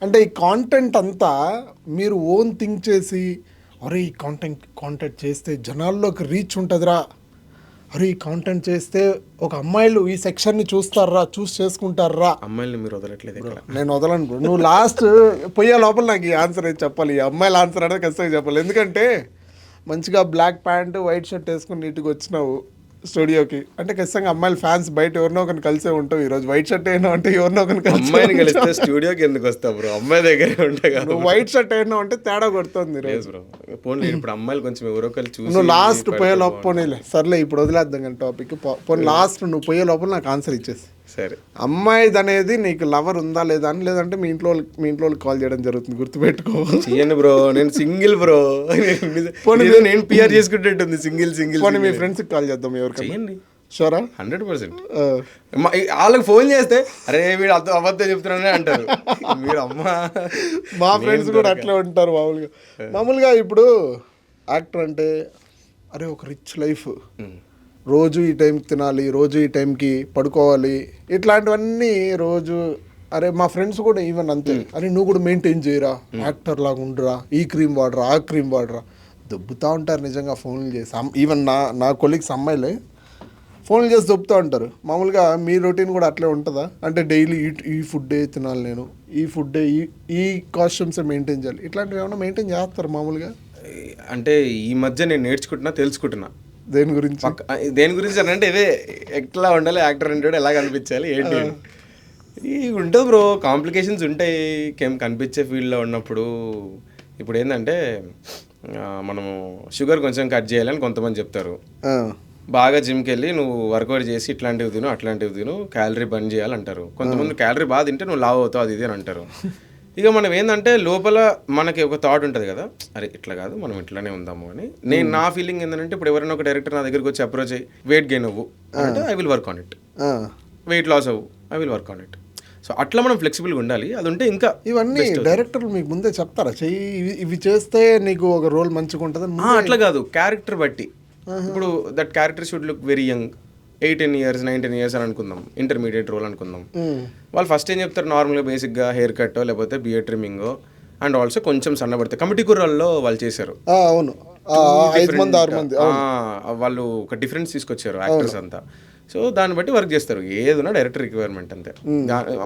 అంటే ఈ కాంటెంట్ అంతా మీరు ఓన్ థింక్ చేసి, అరే ఈ కాంటెంట్ చేస్తే జనాల్లోకి రీచ్ ఉంటుందిరా, అరే ఈ కాంటెంట్ చేస్తే ఒక అమ్మాయిలు ఈ సెక్షన్ని చూస్ చేసుకుంటారా. అమ్మాయిలు మీరు వదలట్లేదు. నేను వదలను బ్రో, నువ్వు లాస్ట్ పోయే లోపల నాకు ఈ ఆన్సర్ అయితే చెప్పాలి, ఈ అమ్మాయిల ఆన్సర్ అనేది ఖచ్చితంగా చెప్పాలి. ఎందుకంటే మంచిగా బ్లాక్ ప్యాంట్ వైట్ షర్ట్ వేసుకుని నీట్గా వచ్చినావు స్టూడియోకి, అంటే ఖచ్చితంగా అమ్మాయిల ఫ్యాన్స్ బయట ఎవరినో ఒకరిని కలిసే ఉంటావు. ఈరోజు వైట్ షర్ట్ అయినా అంటే ఎవరినో ఒకరిని అమ్మాయిని కలిస్తే స్టూడియోకి ఎందుకు వస్తావు బ్రో, అమ్మాయి దగ్గరే ఉంటాయి కదా. వైట్ షర్ట్ అయినా అంటే తేడా కొడుతుంది బ్రో. పోనీ ఇప్పుడు అమ్మాయిలు కొంచెం ఎవరో ఒకరు చూసి, నువ్వు లాస్ట్ పోయే లోపల పోనీలే, సర్లే ఇప్పుడు వదిలేద్దాం కానీ టాపిక్. పోనీ లాస్ట్ నువ్వు పోయే లోపల నాకు ఆన్సర్ ఇచ్చేసి సరే అమ్మాయిది అనేది నీకు లవర్ ఉందా లేదా అని, లేదంటే మీ ఇంట్లో వాళ్ళకి కాల్ చేయడం జరుగుతుంది, గుర్తుపెట్టుకో. చెయ్యండి బ్రో, నేను సింగిల్ బ్రో. నేను పిఆర్ చేసుకుంటుంది సింగిల్. పోనీ మీ ఫ్రెండ్స్కి కాల్ చేద్దాం, ఎవరికి చెయ్యండి. షూరా? 100%. వాళ్ళకి ఫోన్ చేస్తే అరే వీడు అబద్ధం చెప్తున్నానే అంటారు. మీరు అమ్మా, మా ఫ్రెండ్స్ కూడా అట్లే ఉంటారు మామూలుగా. ఇప్పుడు యాక్టర్ అంటే అరే ఒక రిచ్ లైఫ్, రోజు ఈ టైంకి తినాలి, రోజు ఈ టైంకి పడుకోవాలి, ఇట్లాంటివన్నీ రోజు. అరే మా ఫ్రెండ్స్ కూడా ఈవెన్ అంతే, అరే నువ్వు కూడా మెయింటైన్ చేయరా, యాక్టర్ లాగా ఉండరా, ఈ క్రీమ్ వాడరా, ఆ క్రీమ్ వాడరా, దొబ్బుతూ ఉంటారు నిజంగా ఫోన్లు చేసి. ఈవెన్ నా కొలీగ్స్ అమ్మాయిలే ఫోన్లు చేసి దొబ్బుతూ ఉంటారు. మామూలుగా మీ రొటీన్ కూడా అట్లే ఉంటుందా? అంటే డైలీ ఈ ఫుడ్డే తినాలి, నేను ఈ ఫుడ్డే, ఈ కాస్ట్యూమ్సే మెయింటైన్ చేయాలి, ఇట్లాంటివి ఏమైనా మెయింటైన్ చేస్తారు మామూలుగా? అంటే ఈ మధ్య నేను నేర్చుకుంటున్నా, తెలుసుకుంటున్నా. దేని గురించి అని అంటే ఇదే ఎట్లా ఉండాలి, యాక్టర్ అంటే ఎలా కనిపించాలి ఏంటి ఉంటుంది బ్రో. కాంప్లికేషన్స్ ఉంటాయి కనిపించే ఫీల్డ్లో ఉన్నప్పుడు. ఇప్పుడు ఏంటంటే మనము షుగర్ కొంచెం కట్ చేయాలని కొంతమంది చెప్తారు. బాగా జిమ్కి వెళ్ళి నువ్వు వర్కౌట్ చేసి ఇట్లాంటివి తిను, అట్లాంటివి తిను, క్యాలరీ బర్న్ చేయాలంటారు. కొంతమంది క్యాలరీ బాగా తింటే నువ్వు లావ్ అవుతావు, అది ఇది అని అంటారు. ఇక మనం ఏంటంటే లోపల మనకి ఒక థాట్ ఉంటుంది కదా, అరే ఇట్లా కాదు మనం ఇట్లానే ఉందాము అని. నా ఫీలింగ్ ఏంటంటే ఇప్పుడు ఎవరైనా ఒక డైరెక్టర్ నా దగ్గరికి వచ్చి అప్రోచ్ అయ్యి వెయిట్ గెయిన్ అవ్వు అంటే I will work on it, weight loss అవ్వు I will work on it. So అట్లా మనం ఫ్లెక్సిబుల్గా ఉండాలి. అది ఉంటే ఇంకా ఇవన్నీ డైరెక్టర్లు మీకు ముందే చెప్తారా, చెయ్యి ఇవి చేస్తే నీకు ఒక రోల్ మంచిగా ఉంటుంది? అట్లా కాదు, క్యారెక్టర్ బట్టి. ఇప్పుడు that character should look very young, 18 years 19 years అని అనుకుందాం, ఇంటర్మీడియట్ రోల్ అనుకుందాం. వాళ్ళు ఫస్ట్ ఏం చెప్తారు, నార్మల్గా బేసిక్గా హెయిర్ కట్ లేకపోతే బియర్ ట్రిమ్మింగ్ అండ్ ఆల్సో కొంచెం సన్నబడితే. కమిటీ కుర్రాల్లో వాళ్ళు చేశారు. అవును, 5 మంది 6 మంది వాళ్ళు ఒక డిఫరెన్స్ తీసుకొచ్చారు యాక్టర్స్ అంతా. సో దాన్ని బట్టి వర్క్ చేస్తారు. ఏదైనా డైరెక్టర్ రిక్వైర్మెంట్ అంతే.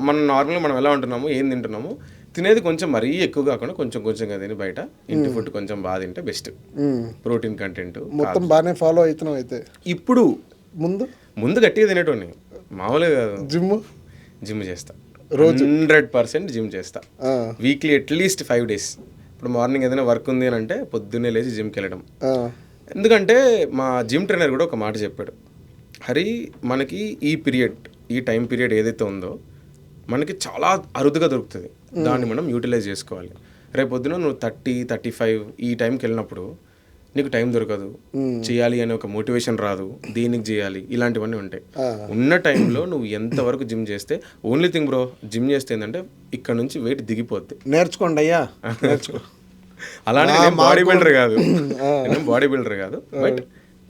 మనం నార్మల్గా మనం ఎలా ఉంటున్నాము, ఏం తింటున్నాము, తినేది కొంచెం మరీ ఎక్కువ కాకుండా కొంచెం కొంచెంగా తిని బయట ఇంటి ఫుడ్ కొంచెం బాగా తింటే బెస్ట్. ప్రోటీన్ కంటెంట్ మొత్తం బాగానే ఫాలో అవుతున్నాం అయితే. ఇప్పుడు ముందు గట్టిగా తినేటోని, మామూలుగా కాదు. జిమ్ చేస్తా, 100% జిమ్ చేస్తా. Weekly at least 5 days. ఇప్పుడు మార్నింగ్ ఏదైనా వర్క్ ఉంది అని అంటే పొద్దున్నే లేచి జిమ్కి వెళ్ళడం. ఎందుకంటే మా జిమ్ ట్రైనర్ కూడా ఒక మాట చెప్పాడు, హరి మనకి ఈ టైం పీరియడ్ ఏదైతే ఉందో మనకి చాలా అరుదుగా దొరుకుతుంది, దాన్ని మనం యూటిలైజ్ చేసుకోవాలి. రేపు పొద్దున నువ్వు 30-35 ఈ టైంకి వెళ్ళినప్పుడు నీకు టైం దొరకదు, చేయాలి అనే ఒక మోటివేషన్ రాదు, దేనికి చేయాలి, ఇలాంటివన్నీ ఉంటాయి. ఉన్న టైంలో నువ్వు ఎంతవరకు జిమ్ చేస్తే, ఓన్లీ థింగ్ బ్రో జిమ్ చేస్తే ఏంటంటే ఇక్కడ నుంచి వెయిట్ దిగిపోద్ది. నేర్చుకోండి అయ్యా, అలానే బాడీ బిల్డర్ కాదు, బట్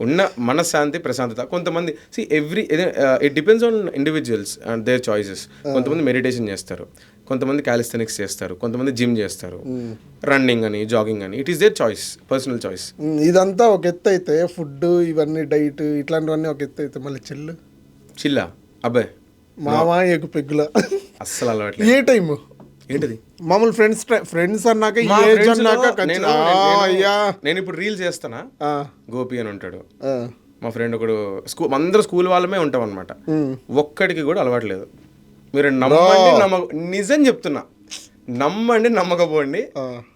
ఉన్న మనశ్శాంతి ప్రశాంతత. కొంతమంది it depends on individuals and their choices. కొంతమంది మెడిటేషన్ చేస్తారు, కొంతమంది క్యాలిస్థెనిక్స్ చేస్తారు, కొంతమంది జిమ్ చేస్తారు, రన్నింగ్ అని, జాగింగ్ అని. It is their choice, personal choice. ఇదంతా ఒక ఎత్తు అయితే, ఫుడ్ ఇవన్నీ డైట్ ఇట్లాంటివన్నీ ఒక ఎత్తు అయితే, మళ్ళీ చిల్లా అబ్బాయి మామా ఎగు పెగ్గుల అస్సలు అలవాటు. ఏ టైము ఏంటిది మామూలు ఫ్రెండ్స్ అన్నాక నేను ఇప్పుడు రీల్స్ చేస్తానా, గోపి అని ఉంటాడు మా ఫ్రెండ్ ఒకడు, అందరూ స్కూల్ వాళ్ళమే ఉంటాం అనమాట. ఒక్కడికి కూడా అలవాట్లేదు. మీరు నిజం చెప్తున్నా, నమ్మండి నమ్మకపోండి,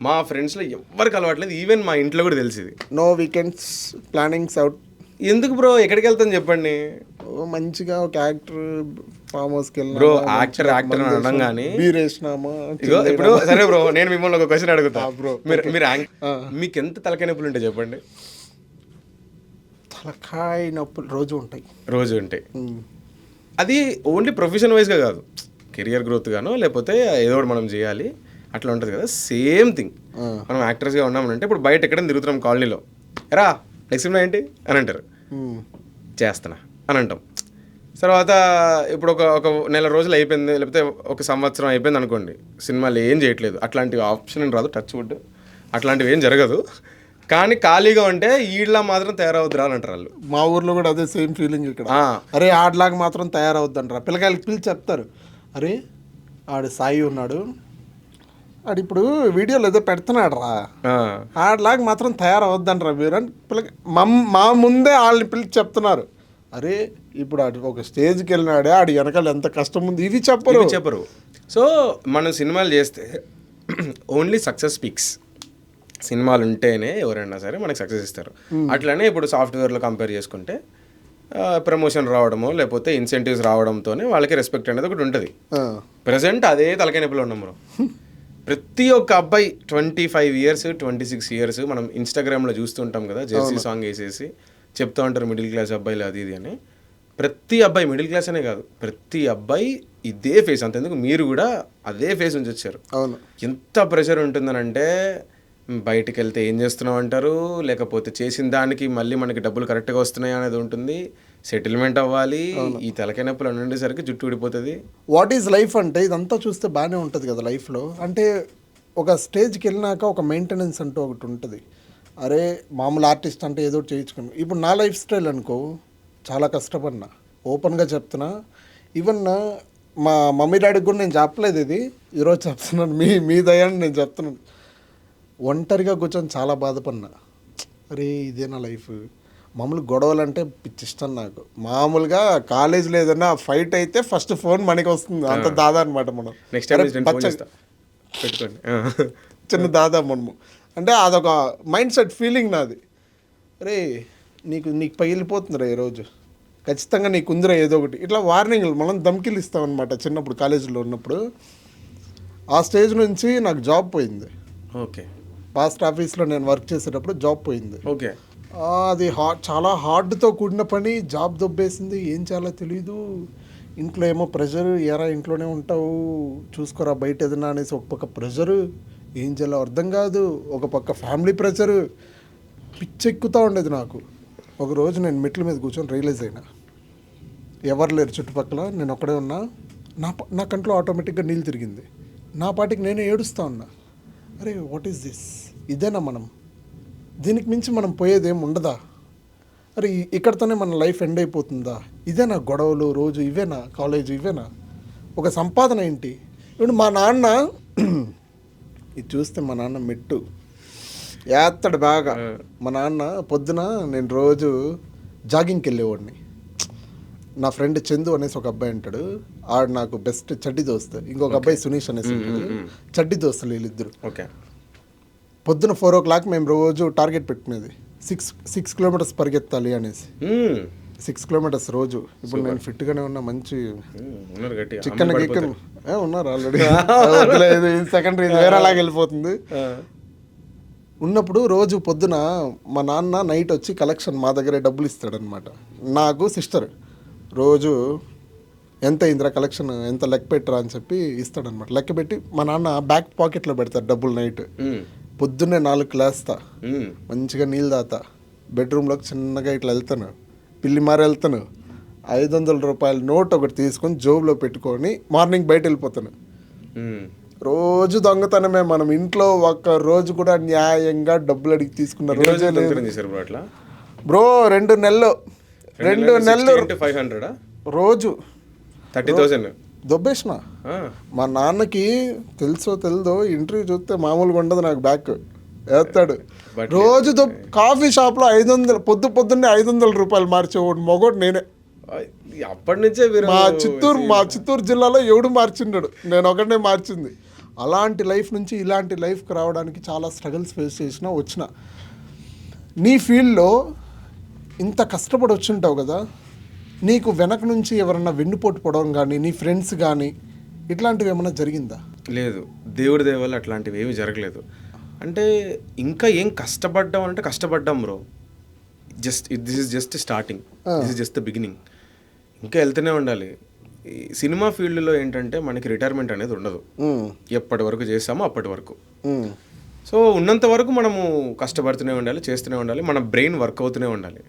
మా ఫ్రెండ్స్లో ఎవరికి అలవాట్లేదు. ఈవెన్ మా ఇంట్లో కూడా తెలిసింది. No weekends plannings out. ఎందుకు బ్రో, ఎక్కడికి వెళ్తాను చెప్పండి. మంచిగా ఒక యాక్టర్ ఫామ్ హౌస్కి వెళ్ళి బ్రో, యాక్టర్ అని అనడం కానీ ఇప్పుడు సరే బ్రో, నేను మిమ్మల్ని ఒక క్వశ్చన్ అడుగుతా బ్రో. మీరు మీకు ఎంత తలకాయ నొప్పులు ఉంటాయి చెప్పండి? తలకాయ నొప్పులు రోజు ఉంటాయి. అది ఓన్లీ ప్రొఫెషన్ వైజ్గా కాదు, కెరియర్ గ్రోత్ గానో లేకపోతే ఏదో ఒకటి మనం చేయాలి అట్లా ఉంటుంది కదా. సేమ్ థింగ్ మనం యాక్టర్స్గా ఉన్నామంటే, ఇప్పుడు బయట ఎక్కడైనా తిరుగుతున్నాం కాలనీలో, రా నెక్స్ట్ సినిమా ఏంటి అని అంటారు, చేస్తానా అని అంటాం. తర్వాత ఇప్పుడు ఒక నెల రోజులు అయిపోయింది, లేకపోతే ఒక సంవత్సరం అయిపోయింది అనుకోండి, సినిమాలు ఏం చేయట్లేదు, అట్లాంటి ఆప్షన్ రాదు, టచ్ వుడ్ అట్లాంటివి ఏం జరగదు. కానీ ఖాళీగా ఉంటే ఈడ్లా మాత్రం తయారవుద్దురా అని అంటారు వాళ్ళు. మా ఊర్లో కూడా అదే సేమ్ ఫీలింగ్ ఇక్కడ. అరే ఆడలాగా మాత్రం తయారవుద్దు అంటారా, పిల్లకాయలకి పిలిచి చెప్తారు, అరే ఆడు సాయి ఉన్నాడు, ఆడు ఇప్పుడు వీడియోలు ఏదో పెడుతున్నాడు రా, ఆడలాగా మాత్రం తయారవద్దంటారా మీరు అని మా ముందే వాళ్ళని పిలిచి చెప్తున్నారు. అరే ఇప్పుడు ఆడు ఒక స్టేజ్కి వెళ్ళినాడే, ఆడు వెనకాల ఎంత కష్టం ఉంది, ఇవి చెప్పరు. సో మనం సినిమాలు చేస్తే ఓన్లీ సక్సెస్ స్పీక్స్. సినిమాలు ఉంటేనే ఎవరైనా సరే మనకి సక్సెస్ ఇస్తారు. అట్లనే ఇప్పుడు సాఫ్ట్వేర్లో కంపేర్ చేసుకుంటే ప్రమోషన్ రావడమో లేకపోతే ఇన్సెంటివ్స్ రావడంతోనే వాళ్ళకి రెస్పెక్ట్ అనేది ఒకటి ఉంటుంది. ప్రజెంట్ అదే తలకాయ నొప్పిలో ఉన్నాం మనం. ప్రతి ఒక్క అబ్బాయి 25 years 26 years మనం ఇన్స్టాగ్రామ్లో చూస్తుంటాం కదా, జెర్సీ సాంగ్ వేసేసి చెప్తూ ఉంటారు మిడిల్ క్లాస్ అబ్బాయిలు అది ఇది అని. ప్రతి అబ్బాయి మిడిల్ క్లాస్ అనే కాదు, ప్రతి అబ్బాయి ఇదే ఫేస్. అంతెందుకు మీరు కూడా అదే ఫేస్ నుంచి వచ్చారు. అవును. ఎంత ప్రెషర్ ఉంటుందనంటే బయటికి వెళ్తే ఏం చేస్తున్నావు అంటారు, లేకపోతే చేసిన దానికి మళ్ళీ మనకి డబ్బులు కరెక్ట్గా వస్తున్నాయి అనేది ఉంటుంది. సెటిల్మెంట్ అవ్వాలి, ఈ తలకాయ నొప్పులు ఉండేసరికి జుట్టు ఊడిపోతుంది. వాట్ ఈజ్ లైఫ్ అంటే ఇదంతా చూస్తే బాగానే ఉంటుంది కదా లైఫ్లో. అంటే ఒక స్టేజ్కి వెళ్ళినాక ఒక మెయింటెనెన్స్ అంటూ ఒకటి ఉంటుంది. అరే మామూలు ఆర్టిస్ట్ అంటే ఏదో చేయించుకున్నాను. ఇప్పుడు నా లైఫ్ స్టైల్ అనుకో, చాలా కష్టపడినా, ఓపెన్గా చెప్తున్నా. ఈవెన్ మా మమ్మీ డాడీకి కూడా నేను చెప్పలేదు, ఇది ఈరోజు చెప్తున్నాను, మీ దయాన్ని నేను చెప్తున్నాను. ఒంటరిగా కూర్చొని చాలా బాధపడినా. అరే ఇదేనా లైఫ్. మామూలు గొడవలు అంటే పిచ్చి ఇష్టం నాకు. మామూలుగా కాలేజీలో ఏదైనా ఫైట్ అయితే ఫస్ట్ ఫోన్ మనకి వస్తుంది, అంత దాదా అనమాట మనం. పెట్టుకోండి చిన్న దాదా మనము. అంటే అదొక మైండ్ సెట్ ఫీలింగ్ నాది. అరే నీకు పగిలిపోతుందిరా ఈరోజు, ఖచ్చితంగా నీకు ఉందిరా ఏదో ఒకటి. ఇట్లా వార్నింగ్లు మనం ధమ్కిలు ఇస్తామన్నమాట. చిన్నప్పుడు కాలేజీలో ఉన్నప్పుడు ఆ స్టేజ్ నుంచి నాకు జాబ్ పోయింది. ఓకే. పాస్ట్ ఆఫీస్లో నేను వర్క్ చేసేటప్పుడు జాబ్ పోయింది. ఓకే. అది చాలా హార్డ్తో కూడిన పని. జాబ్ దొబ్బేసింది, ఏం చేయాలో తెలీదు. ఇంట్లో ఏమో ప్రెషర్, ఎరా ఇంట్లోనే ఉంటావు చూసుకోరా బయట ఏదైనా అనేసి ఒక పక్క ప్రెషరు, ఏం చేయాలో అర్థం కాదు. ఒక పక్క ఫ్యామిలీ ప్రెషరు, పిచ్చెక్కుతూ ఉండేది నాకు. ఒకరోజు నేను మెట్ల మీద కూర్చొని రియలైజ్ అయినా, ఎవరు లేరు చుట్టుపక్కల, నేను ఒక్కడే ఉన్నా. నా కంట్లో ఆటోమేటిక్గా నీళ్ళు తిరిగింది. నా పాటికి నేను ఏడుస్తూ ఉన్నా. అరే వాట్ ఈస్ దిస్, ఇదేనా మనం, దీనికి మించి మనం పోయేదేం ఉండదా, అరే ఇక్కడతోనే మన లైఫ్ ఎండ్ అయిపోతుందా, ఇదేనా గొడవలు రోజు, ఇవేనా కాలేజ్, ఇవేనా ఒక సంపాదన ఏంటి. ఇప్పుడు మా నాన్న ఇది చూస్తే మా నాన్న మెట్టు ఏత్తడు బాగా. మా నాన్న పొద్దున నేను రోజు జాగింగ్కి వెళ్ళేవాడిని. నా ఫ్రెండ్ చందు అనేసి ఒక అబ్బాయి ఉంటాడు, ఆడు నాకు బెస్ట్ చడ్డీ దోస్తు. ఇంకొక అబ్బాయి సునీష్ అనేసి చడ్డీ దోస్తులు వీళ్ళిద్దరు. ఓకే. పొద్దున 4 o'clock మేము రోజు టార్గెట్ పెట్టుకునేది, 6 kilometers పరిగెత్తాలి అనేసి. 6 kilometers రోజు. ఇప్పుడు నేను ఫిట్గానే ఉన్నా, మంచి చికెన్ గికెన్ ఉన్నారు ఆల్రెడీ. సెకండరీ వేరేలాగా వెళ్ళిపోతుంది. ఉన్నప్పుడు రోజు పొద్దున మా నాన్న నైట్ వచ్చి కలెక్షన్ మా దగ్గరే డబ్బులు ఇస్తాడనమాట. నాకు సిస్టర్ రోజు ఎంత అయిందిరా కలెక్షన్, ఎంత లెక్క పెట్టరా అని చెప్పి ఇస్తాడనమాట. లెక్క పెట్టి మా నాన్న బ్యాక్ పాకెట్లో పెడతాడు డబ్బులు. నైట్ పొద్దున్నే 4 లేస్తా, మంచిగా నీళ్ళు తాతా, బెడ్రూమ్లోకి చిన్నగా ఇట్లా వెళ్తాను, పిల్లి మారి వెళ్తాను, 500 రూపాయల నోట్ ఒకటి తీసుకొని జోబులో పెట్టుకొని మార్నింగ్ బయట వెళ్ళిపోతాను. రోజు దొంగతనమే. మనం ఇంట్లో ఒక్క రోజు కూడా న్యాయంగా డబ్బులు అడిగి తీసుకున్న రోజే లేదు బ్రో. 2 నెలలు 500 రోజు 30,000 దొబ్బేసిన. మా నాన్నకి తెలుసో తెలదో ఇంటర్వ్యూ చూస్తే మామూలుగా ఉండదు, నాకు బ్యాక్ వేస్తాడు. రోజు కాఫీ షాప్లో 500, పొద్దున్నే 500 రూపాయలు మార్చేవాడు మొగోడు నేనే. అప్పటి నుంచే మా చిత్తూరు జిల్లాలో ఎవడు మార్చిండాడు, నేను ఒకటే మార్చింది. అలాంటి లైఫ్ నుంచి ఇలాంటి లైఫ్కి రావడానికి చాలా స్ట్రగుల్స్ ఫేస్ చేసిన వచ్చిన. నీ ఫీల్డ్లో ఇంత కష్టపడి వచ్చుంటావు కదా, నీకు వెనక నుంచి ఎవరన్నా వెన్నుపోటు పడడం కానీ, నీ ఫ్రెండ్స్ కానీ ఇట్లాంటివి ఏమన్నా జరిగిందా? లేదు, దేవుడి దయ వల్ల అట్లాంటివి ఏమీ జరగలేదు. అంటే ఇంకా ఏం కష్టపడ్డాం అంటే కష్టపడ్డాం bro. This is just starting, this is just the beginning. ఇంకా వెళ్తూనే ఉండాలి. ఈ సినిమా ఫీల్డ్లో ఏంటంటే మనకి రిటైర్మెంట్ అనేది ఉండదు. ఎప్పటి వరకు చేస్తామో అప్పటి వరకు. సో ఉన్నంత వరకు మనము కష్టపడుతూనే ఉండాలి, చేస్తూనే ఉండాలి, మన బ్రెయిన్ వర్క్ అవుతూనే ఉండాలి.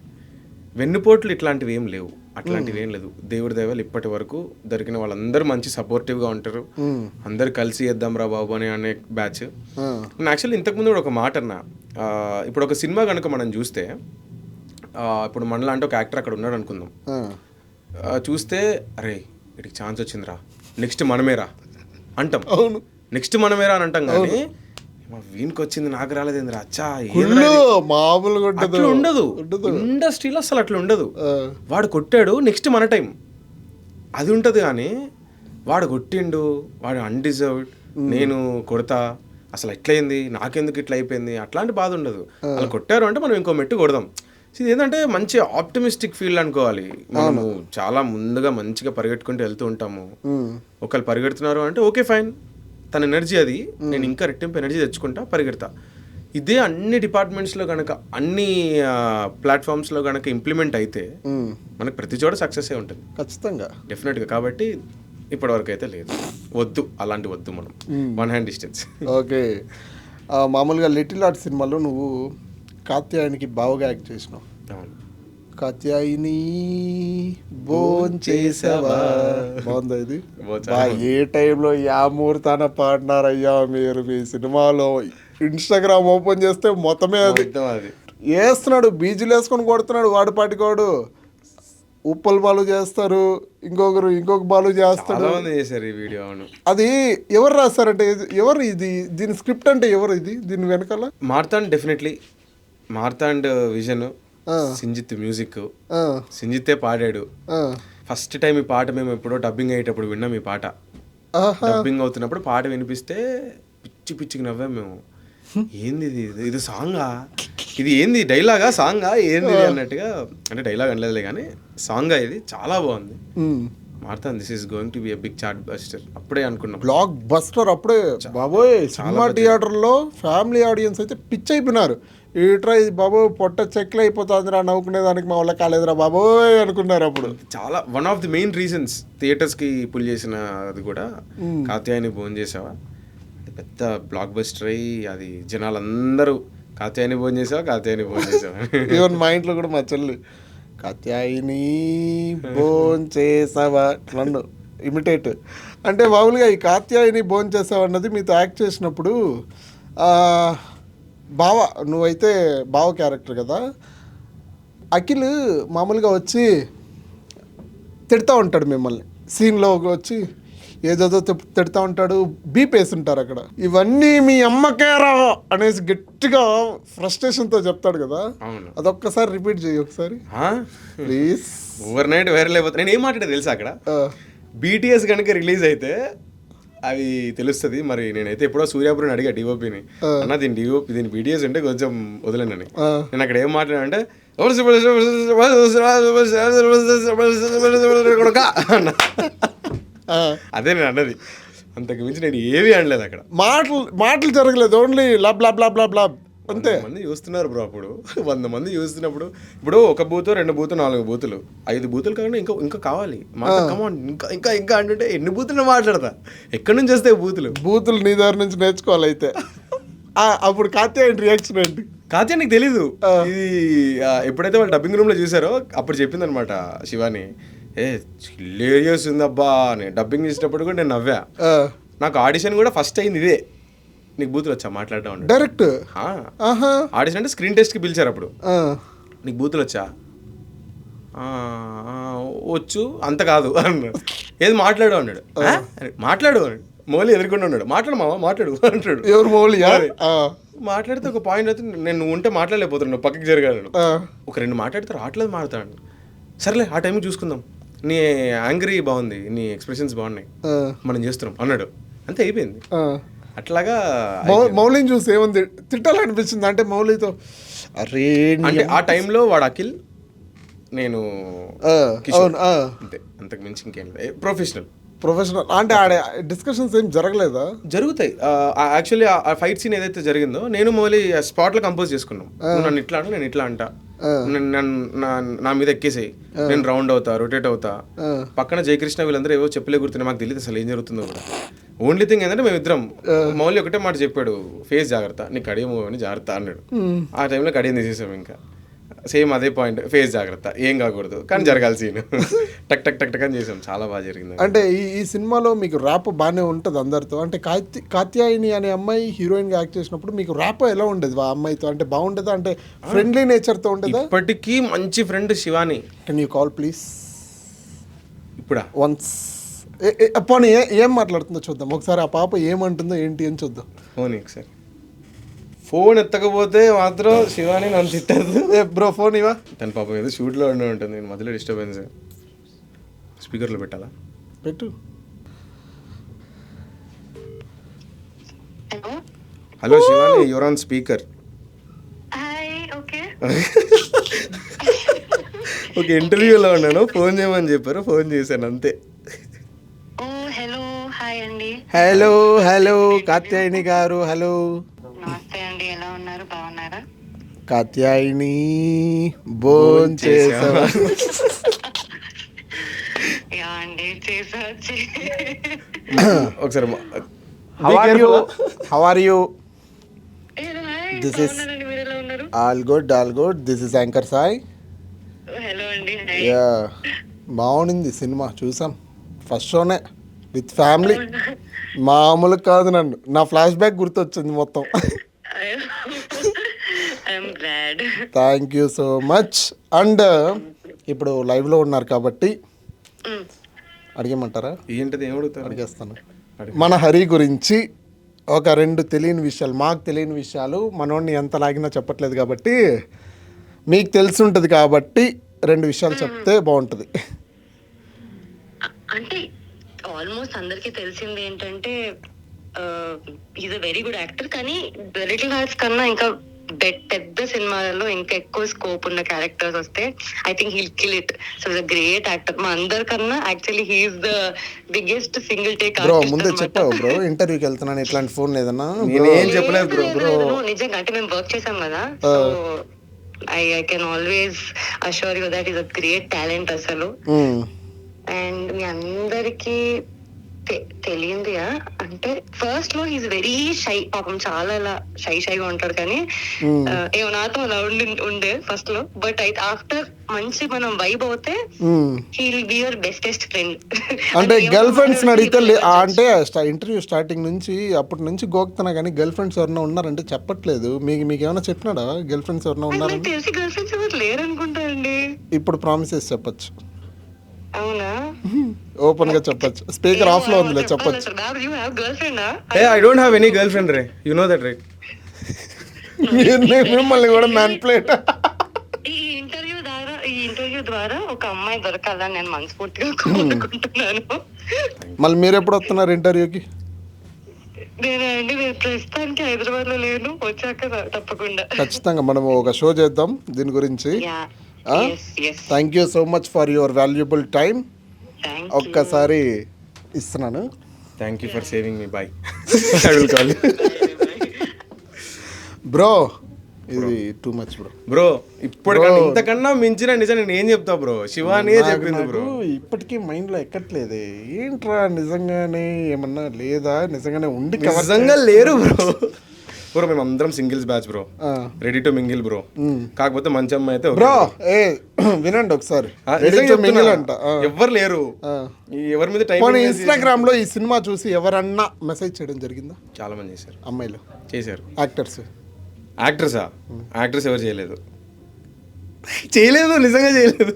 వెన్నుపోట్లు ఇట్లాంటివి ఏం లేవు, అట్లాంటివి ఏం లేదు. దేవుడి దయవల్ల ఇప్పటి వరకు దొరికిన వాళ్ళందరూ మంచి సపోర్టివ్గా ఉంటారు. అందరు కలిసి చేద్దాం రా బాబు అనే బ్యాచ్. నేను యాక్చువల్లీ ఇంతకుముందు కూడా ఒక మాట అన్నా, ఇప్పుడు ఒక సినిమా కనుక మనం చూస్తే, ఇప్పుడు మనలాంటి ఒక యాక్టర్ అక్కడ ఉన్నాడు అనుకుందాం, చూస్తే అరే వీటికి ఛాన్స్ వచ్చిందిరా, నెక్స్ట్ మనమేరా అంటాం. అవును, నెక్స్ట్ మనమేరా అని అంటాం. కానీ వీనికి వచ్చింది నాకు రాలేదేంద్రా, అచ్చా మామూలుగా అట్లా ఉండదు. ఇండస్ట్రీలో అసలు అట్లా ఉండదు. వాడు కొట్టాడు, నెక్స్ట్ మన టైం అది ఉంటుంది. కానీ వాడు కొట్టిండు, వాడు అన్డిజర్వ్డ్, నేను కొడతా, అసలు ఎట్లయింది, నాకెందుకు ఇట్లా అయిపోయింది, అట్లాంటి బాధ ఉండదు. వాళ్ళు కొట్టారు అంటే మనం ఇంకో మెట్టు కొడదాం. ఇది ఏంటంటే మంచి ఆప్టిమిస్టిక్ ఫీల్డ్ అనుకోవాలి. మనము చాలా ముందుగా మంచిగా పరిగెట్టుకుంటూ వెళ్తూ ఉంటాము. ఒకళ్ళు పరిగెడుతున్నారు అంటే ఓకే ఫైన్, తన ఎనర్జీ అది, నేను ఇంకా రెట్టింపు ఎనర్జీ తెచ్చుకుంటా, పరిగెడతా. ఇదే అన్ని డిపార్ట్మెంట్స్లో కనుక, అన్ని ప్లాట్ఫామ్స్లో కనుక ఇంప్లిమెంట్ అయితే మనకు ప్రతి చోట సక్సెస్ ఉంటుంది ఖచ్చితంగా, డెఫినెట్గా. కాబట్టి ఇప్పటివరకు అయితే లేదు, వద్దు అలాంటి వద్దు, మనం 1 hand distance. ఓకే. మామూలుగా లిటిల్ ఆర్ట్ సినిమాలో నువ్వు కాత్యాయనికి బావగా యాక్ట్ చేసినావు. అవును. కాత్యాయిని భోంచేసావా, బాగుందా ఇది? ఏ టైంలో యా ముహూర్తాన పాడినారయ్యా మీరు మీ సినిమాలో. ఇన్స్టాగ్రామ్ ఓపెన్ చేస్తే మొత్తమే అది వేస్తున్నాడు, బీజీలు వేసుకొని కొడుతున్నాడు వాడి పాటికోడు. ఉప్పల్ బాలు చేస్తారు, ఇంకొక బాలు చేస్తాడు. చేశారు ఈ వీడియో. అవును. అది ఎవరు రాస్తారంటే, ఎవరు ఇది, దీని స్క్రిప్ట్ అంటే ఎవరు ఇది, దీని వెనకాల? Martand, definitely Martand vision, Sinjith music, సింజిత్తే పాడాడు. ఫస్ట్ టైం ఈ పాట మేము ఎప్పుడో డబ్బింగ్ అయ్యేటప్పుడు విన్నాం. ఈ పాట డబ్బింగ్ అవుతున్నప్పుడు పాట వినిపిస్తే పిచ్చికి నవ్వాం మేము. ఏంది ఇది సాంగా, ఇది ఏంది డైలాగా సాంగా ఏంది అన్నట్టుగా. అంటే డైలాగ్ అనలేదులే కానీ సాంగా ఇది చాలా బాగుంది. Marthand, this is going to be a big chart buster. అప్పుడే అనుకున్నాం, బ్లాక్ బస్టర్. అప్పుడే బాబోయ్, సినిమా థియేటర్లో ఫ్యామిలీ ఆడియన్స్ అయితే పిచ్ అయిపోయినారు. ఇట్రా ఇది బాబోయ్ పొట్ట చెక్లు అయిపోతుందిరా, నవ్వుకునేదానికి మా వాళ్ళ కాలేదురా బాబోయ్ అనుకున్నారు అప్పుడు. చాలా one of the main reasons థియేటర్స్కి పుల్ చేసిన అది కూడా కాత్యాయని భోంచేసావా. పెద్ద బ్లాక్ బస్టర్ అయ్యి అది జనాలందరూ కాత్యాయని భోంచేసావా, కాత్యాయని భోంచేసావా. ఈవెన్ మా ఇంట్లో కూడా మా చెల్లి కాత్యాయిని భోంచేసావా నన్ను ఇమిటేట్. అంటే మామూలుగా ఈ కాత్యాయిని భోంచేసావా అన్నది మీతో యాక్ట్ చేసినప్పుడు బావ, నువ్వైతే బావ క్యారెక్టర్ కదా, అఖిల్ మామూలుగా వచ్చి తిడతా ఉంటాడు మిమ్మల్ని. సీన్లో వచ్చి ఏదేదో తిడతా ఉంటాడు, బీప్ వేస్తుంటారు అక్కడ. ఇవన్నీ మీ అమ్మకేరా అనేసి గట్టిగా ఫ్రస్ట్రేషన్తో చెప్తాడు కదా, అదొక్కసారి రిపీట్ చేయి ఒకసారి ప్లీజ్. ఓవర్ నైట్ వైరల్ అయిపోతుంది. నేను ఏం మాట్లాడేది తెలుసా, అక్కడ బీటీఎస్ కనుక రిలీజ్ అయితే అవి తెలుస్తుంది. మరి నేనైతే ఎప్పుడో సూర్యాపురం అడిగా డిఓపిని, అన్న దీని బీటీఎస్ ఉంటే కొంచెం వదిలేనని. నేను అక్కడ ఏం మాట్లాడా అంటే అదే నేను అన్నది, అంతకు మించి నేను ఏమీ అనలేదు అక్కడ. మాటలు జరగలేదు, only lab lab lab lab lab అంతే. మంది చూస్తున్నారు బ్రో. అప్పుడు 100 మంది చూస్తున్నప్పుడు, ఇప్పుడు 1 బూత్ 2 బూత్ 4 బూతులు 5 బూతులు కాకుండా ఇంకా కావాలి కమాన్, ఇంకా అంటుంటే ఎన్ని బూతులు మాట్లాడతా, ఎక్కడి నుంచి వస్తాయి బూతులు నీ దగ్గర నుంచి నేర్చుకోవాలి. అయితే అప్పుడు కాత్యాయని రియాక్షన్ ఏంటి? కాత్యాయని నీకు తెలీదు. ఇది ఎప్పుడైతే వాళ్ళు డబ్బింగ్ రూమ్లో చూసారో అప్పుడు చెప్పింది అనమాట శివాని, హిలేరియస్ ఉందబ్బా. నేను డబ్బింగ్ చేసేటప్పుడు కూడా నేను నవ్వా. నాకు ఆడిషన్ కూడా ఫస్ట్ అయింది ఇదే. నీకు బూతులు వచ్చా మాట్లాడడం డైరెక్ట్ ఆడిషన్ అంటే స్క్రీన్ టెస్ట్కి పిలిచారు. అప్పుడు నీకు బూతులు వచ్చా, వచ్చు అంత కాదు అన్నాడు. ఏది మాట్లాడు అన్నాడు. మాట్లాడు అన్నాడు. మౌలి ఎదుర్కొంటూ ఉన్నాడు. మాట్లాడు అంటాడు. ఎవరు మౌలి? మాట్లాడితే ఒక పాయింట్ అయితే నేను ఉంటే మాట్లాడలేకపోతున్నాను, పక్కకి జరగాడు. ఒక 2 మాట్లాడితే రావట్లేదు, మాట్లాడతాడు. సర్లే ఆ టైంకి చూసుకుందాం, నీ యాంగ్రీ బాగుంది, నీ ఎక్స్ప్రెషన్స్ బాగున్నాయి, మనం చేస్తున్నాం అన్నాడు. అంతే, అయిపోయింది. అట్లాగా మౌలిని చూసి ఏముంది తిట్టాలనిపించింది అంటే మౌలితో అరే అంటే ఆ టైంలో వాడు అఖిల్, నేను కిషోర్, అంతే, అంతకు మించి ఇంకేం లేదు. ప్రొఫెషనల్ అంటే ఆడే డిస్కషన్స్ ఏం జరగలేదా? జరుగుతాయి. యాక్చువల్లీ ఆ ఫైట్ సీన్ ఏదైతే జరిగిందో నేను మౌలి స్పాట్లో కంపోజ్ చేసుకున్నాం. నన్ను ఇట్లా అంటా, నేను ఇట్లా అంటా, నా మీద ఎక్కేసాయి, నేను రౌండ్ అవుతా, రొటేట్ అవుతా. పక్కన జయకృష్ణ వీళ్ళందరూ ఏవో చెప్పలే గుర్తున్నాయి, మాకు తెలియదు అసలు ఏం జరుగుతుందో కూడా. ఓన్లీ థింగ్ ఏంటంటే మేమిద్దరం, మౌలి ఒకటే మాట చెప్పాడు, ఫేస్ జాగ్రత్త, నీకు కడియం అని జాగ్రత్త అన్నాడు. ఆ టైంలో కడియం తీసేసాం. ఇంకా సేమ్ అదే పాయింట్, ఫేస్ జాగ్రత్త, ఏం కాకూడదు కానీ జరగాలి సీన్. టక్ టక్ టక్ టక్ అని చేసాం, చాలా బాగా జరిగింది. అంటే ఈ సినిమాలో మీకు ర్యాప్ బాగానే ఉంటుంది అందరితో. అంటే కాత్యాయిని అనే అమ్మాయి హీరోయిన్గా యాక్ట్ చేసినప్పుడు మీకు ర్యాప్ ఎలా ఉండేది ఆ అమ్మాయితో? అంటే బాగుండేదా? అంటే ఫ్రెండ్లీ నేచర్తో ఉండేదా? ఇప్పటికీ మంచి friend Shivani. Can you call please? ఇప్పుడా? వన్స్ పోనీ ఏం మాట్లాడుతుందో చూద్దాం ఒకసారి. ఆ పాప ఏమంటుందో ఏంటి అని చూద్దాం. ఫోన్ ఒకసారి. ఫోన్ ఎత్తకపోతే మాత్రం శివాని నన్ను తిట్టదు. బ్రో ఫోన్ ఇవా. తన పాపం ఏదో షూట్లో ఉంటుంది, నేను మధ్యలో డిస్టర్బెన్స్. స్పీకర్లో పెట్టాలా? పెట్టు. Hello Shivani, your on speaker. Hi. Okay. ఒక ఇంటర్వ్యూలో ఉన్నాను, ఫోన్ చేయమని చెప్పారు, ఫోన్ చేశాను అంతే. ఓ హలో హాయ్ అండి. హలో కాత్యాయని గారు. హలో నమస్తే అండి, ఎలా ఉన్నారు? బాగున్నారా? కాత్యాయని భోన్ చేసావా? యా అండి, చేసా. ఒకసారి how are you? This is మీరు ఎలా ఉన్నారు? All good. This is anchor Sai. Hello అండి. యా, బాగుంది సినిమా, చూసాం ఫస్ట్ షోనే విత్ ఫ్యామిలీ. మామూలు కాదు, నన్ను నా ఫ్లాష్ బ్యాక్ గుర్తొచ్చింది మొత్తం. I'm glad. Thank you so much. And ఇప్పుడు లైవ్లో ఉన్నారు కాబట్టి అడిగేమంటారా? ఏంటది, ఏమడుగుతారు? అడిగేస్తాను. మన హరి గురించి ఒక 2 తెలియని విషయాలు, మాకు తెలియని విషయాలు, మనోడిని ఎంత లాగినా చెప్పట్లేదు కాబట్టి మీకు తెలిసి ఉంటుంది కాబట్టి 2 విషయాలు చెప్తే బాగుంటుంది. అంటే ఆల్మోస్ట్ అందరికీ తెలిసింది ఏంటంటే is a very good actor, కానీ లిటిల్ హార్ట్స్ కన్నా ఇంకా పెద్ద సినిమాలలో ఇంకా ఎక్కువ స్కోప్ ఉన్న క్యారెక్టర్స్ వస్తే I think he'll kill it. So is a great actor. మా అందరికన్నా actually he is the biggest single take bro ముందే చెప్పావు బ్రో ఇంటర్వ్యూకి వెళ్తున్నాను ఇట్లాంటి ఫోన్ లేదన్నా? ఏం చెప్పలేదు బ్రో. నిజంగా అంటే మేము వర్క్ చేసాం కదా, so I can always assure you that is a great talent అసలు. అండ్ మీ అందరికి తెలియంది అంటే ఫస్ట్ లో హీస్ వెరీ షై, పాపం చాలా ఇలా షైగా ఉంటాడు, కానీ ఏమో నాతో అలా ఉండే ఫస్ట్ లో. బట్ అయితే ఆఫ్టర్ మంచి మనం వైబ్ అవుతే he will be your bestest friend. అంటే గర్ల్ ఫ్రెండ్స్ అడిగితే అంటే ఇంటర్వ్యూ స్టార్టింగ్ నుంచి అప్పటి నుంచి గోక్తున్నా కానీ గర్ల్ ఫ్రెండ్స్ ఎవరైనా ఉన్నారంటే చెప్పట్లేదు. మీకు ఏమైనా చెప్పినాడా గర్ల్ ఫ్రెండ్స్ ఎవరైనా ఉన్నారా? తెలిసి గర్ల్ ఫ్రెండ్స్ ఎవరు లేరు అనుకుంటా అండి. ఇప్పుడు ప్రామిసెస్ చెప్పచ్చు. అవునా? ఓపెన్ గా చెప్పచ్చు. స్పీకర్ ఆఫ్ లో ఉందిలే, చెప్పచ్చు. I don't have any girl friend ray, you know that right? మిమ్మల్ని కూడా మ్యాన్ ప్లేట్. ఈ ఇంటర్వ్యూ ద్వారా ఒక అమ్మాయి దొరకాలని నేను మనస్ఫూర్తిగా కోరుకుంటున్నాను. మళ్ళీ మీరు ఎప్పుడు వస్తున్నారు ఇంటర్వ్యూకి? నేను ప్రస్తుతానికి హైదరాబాద్ లో లేను, వచ్చాక తప్పకుండా. ఖచ్చితంగా మనం ఒక షో చేద్దాం దీని గురించి. Thank you so much for your valuable time. ఒక్కసారి ఇస్తున్నాను. Thank you for saving me, bye. I will call you. Bro ఇది టూ మచ్ బ్రో. ఇప్పటికన్నా ఇంతకన్నా మించిన నిజం నేను ఏం చెప్తా బ్రో, శివాని చెప్పింది బ్రో. ఇప్పటికీ మైండ్ లో ఎక్కట్లేదే, ఏంట్రా నిజంగానే ఏమన్నా లేదా? నిజంగానే ఉండి నిజంగా లేరు బ్రో. బ్రో మేము అందరం singles batch bro, ready to mingle bro. కాకపోతే మంచి అమ్మాయి అయితే బ్రో వినండి ఒకసారి, ఎవరు లేరు, ఎవరి మీద టైం. ఇన్స్టాగ్రామ్ లో ఈ సినిమా చూసి ఎవరన్నా మెసేజ్ చేయడం జరిగిందా? చాలా మంది చేశారు, అమ్మాయిలు చేశారు. యాక్టర్సా? యాక్టర్స్ ఎవరు చేయలేదు, నిజంగా చేయలేదు.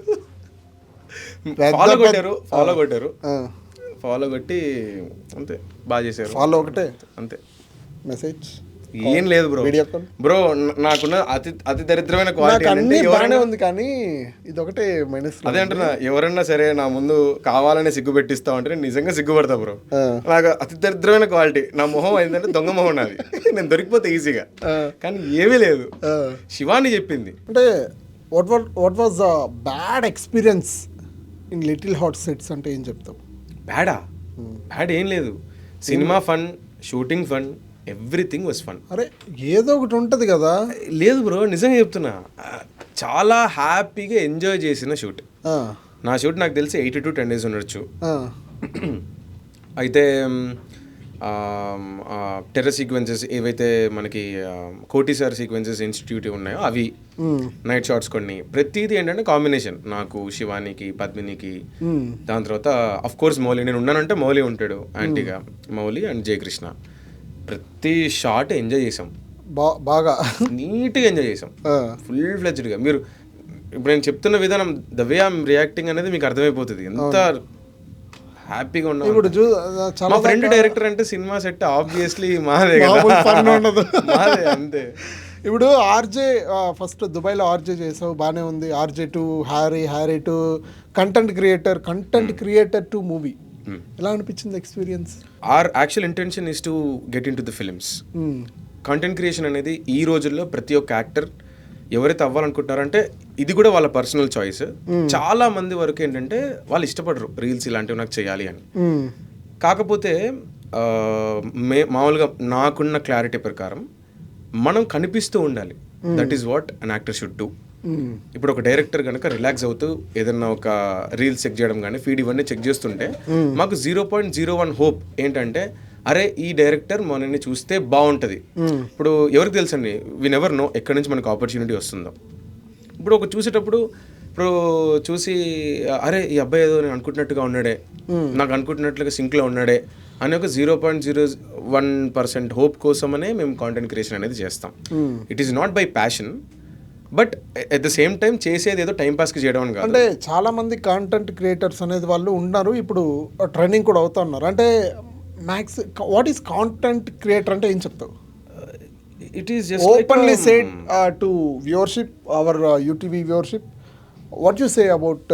ఫాలో కొట్టి అంతే, బాగా చేశారు. ఫాలో ఒకటే అంతే, మెసేజ్ ఏం లేదు బ్రో. బ్రో నాకున్న అతి దరిద్రమైన క్వాలిటీ ఉంది, కానీ ఇది ఒకటే మైనస్. అదే అంటున్నా, ఎవరన్నా సరే నా ముందు కావాలనే సిగ్గు పెట్టిస్తావు అంటే నేను నిజంగా సిగ్గుపడతా బ్రో. నాకు అతి దరిద్రమైన క్వాలిటీ, నా మొహం ఏంటంటే దొంగ మొహం నాది. నేను దొరికిపోతే ఈజీగా, కానీ ఏమీ లేదు. శివాని చెప్పింది. అంటే what was the bad experience in little heart sets అంటే ఏం చెప్తావు? బ్యాడ్ ఏం లేదు, cinema fun, shooting fun, everything was fun. అరే ఏదో ఒకటి ఉంటుంది కదా. లేదు బ్రో, నిజంగా చెప్తున్నా, చాలా హ్యాపీగా ఎంజాయ్ చేసిన షూట్. నా షూట్ నాకు తెలిసి 8 to 10 days ఉండొచ్చు. అయితే టెర్రర్ సీక్వెన్సెస్ ఏవైతే మనకి కోటిసార్ సీక్వెన్సెస్ ఇన్స్టిట్యూట్ ఉన్నాయో అవి, నైట్ షాట్స్ కొన్ని, ప్రతిదీ ఏంటంటే కాంబినేషన్. నాకు, శివానికి, పద్మినికి, దాని తర్వాత అఫ్ కోర్స్ మౌలి. నేను ఉన్నానంటే మౌలి ఉంటాడు యాంటీగా, మౌలి అండ్ జయకృష్ణ. ప్రతి షాట్ ఎంజాయ్ చేసాం, బాగా నీట్గా ఎంజాయ్ చేసాం, ఫుల్ ఫ్లెడ్జ్డ్గా. మీరు ఇప్పుడు నేను చెప్తున్న విధానం, ద వే ఐఎమ్ రియాక్టింగ్ అనేది మీకు అర్థమైపోతుంది ఎంత హ్యాపీగా ఉన్నాం. ఇప్పుడు మా ఫ్రెండ్ డైరెక్టర్ అంటే సినిమా సెట్ ఆబ్వియస్లీ మాదే మాదే అంతే. ఇప్పుడు ఆర్జే ఫస్ట్ దుబాయ్లో ఆర్జే చేసావు, బాగానే ఉంది. RJ to Harry to content creator to movie. ఎలా అనిపించింది experience? Our actual intention is to get in to the films. Content creation అనేది ఈ రోజుల్లో ప్రతి ఒక్క యాక్టర్ ఎవరైతే అవ్వాలనుకుంటున్నారంటే ఇది కూడా వాళ్ళ పర్సనల్ చాయిస్. చాలా మంది వరకు ఏంటంటే వాళ్ళు ఇష్టపడరు రీల్స్ ఇలాంటివి నాకు చేయాలి అని. కాకపోతే మామూలుగా నాకున్న క్లారిటీ ప్రకారం మనం కనిపిస్తూ ఉండాలి. That is what an actor should do. ఇప్పుడు ఒక డైరెక్టర్ కనుక రిలాక్స్ అవుతూ ఏదన్నా ఒక రీల్స్ చెక్ చేయడం కానీ ఫీడ్ ఇవన్నీ చెక్ చేస్తుంటే మాకు 0.01 హోప్ ఏంటంటే అరే ఈ డైరెక్టర్ మనల్ని చూస్తే బాగుంటుంది. ఇప్పుడు ఎవరికి తెలుసండి, వి నెవర్ నో ఎక్కడి నుంచి మనకు ఆపర్చునిటీ వస్తుందో. ఇప్పుడు ఒక చూసేటప్పుడు ఇప్పుడు చూసి అరే ఈ అబ్బాయి ఏదో నేను అనుకుంటున్నట్టుగా ఉన్నాడే, నాకు అనుకుంటున్నట్లుగా సింక్లో ఉన్నాడే అని ఒక 0.01% హోప్ కోసమనే మేము కాంటెంట్ క్రియేషన్ అనేది చేస్తాం. It is not by passion, but at the same time చేసేది ఏదో టైం పాస్కి చేయడం అని కాదు. అంటే చాలా మంది కాంటెంట్ క్రియేటర్స్ అనేది వాళ్ళు ఉన్నారు, ఇప్పుడు ట్రైనింగ్ కూడా అవుతా ఉన్నారు. అంటే వాట్ ఈస్ కాంటెంట్ క్రియేటర్ అంటే ఏం చెప్తావు? It is just openly said to viewership, our UTV viewership, what you say about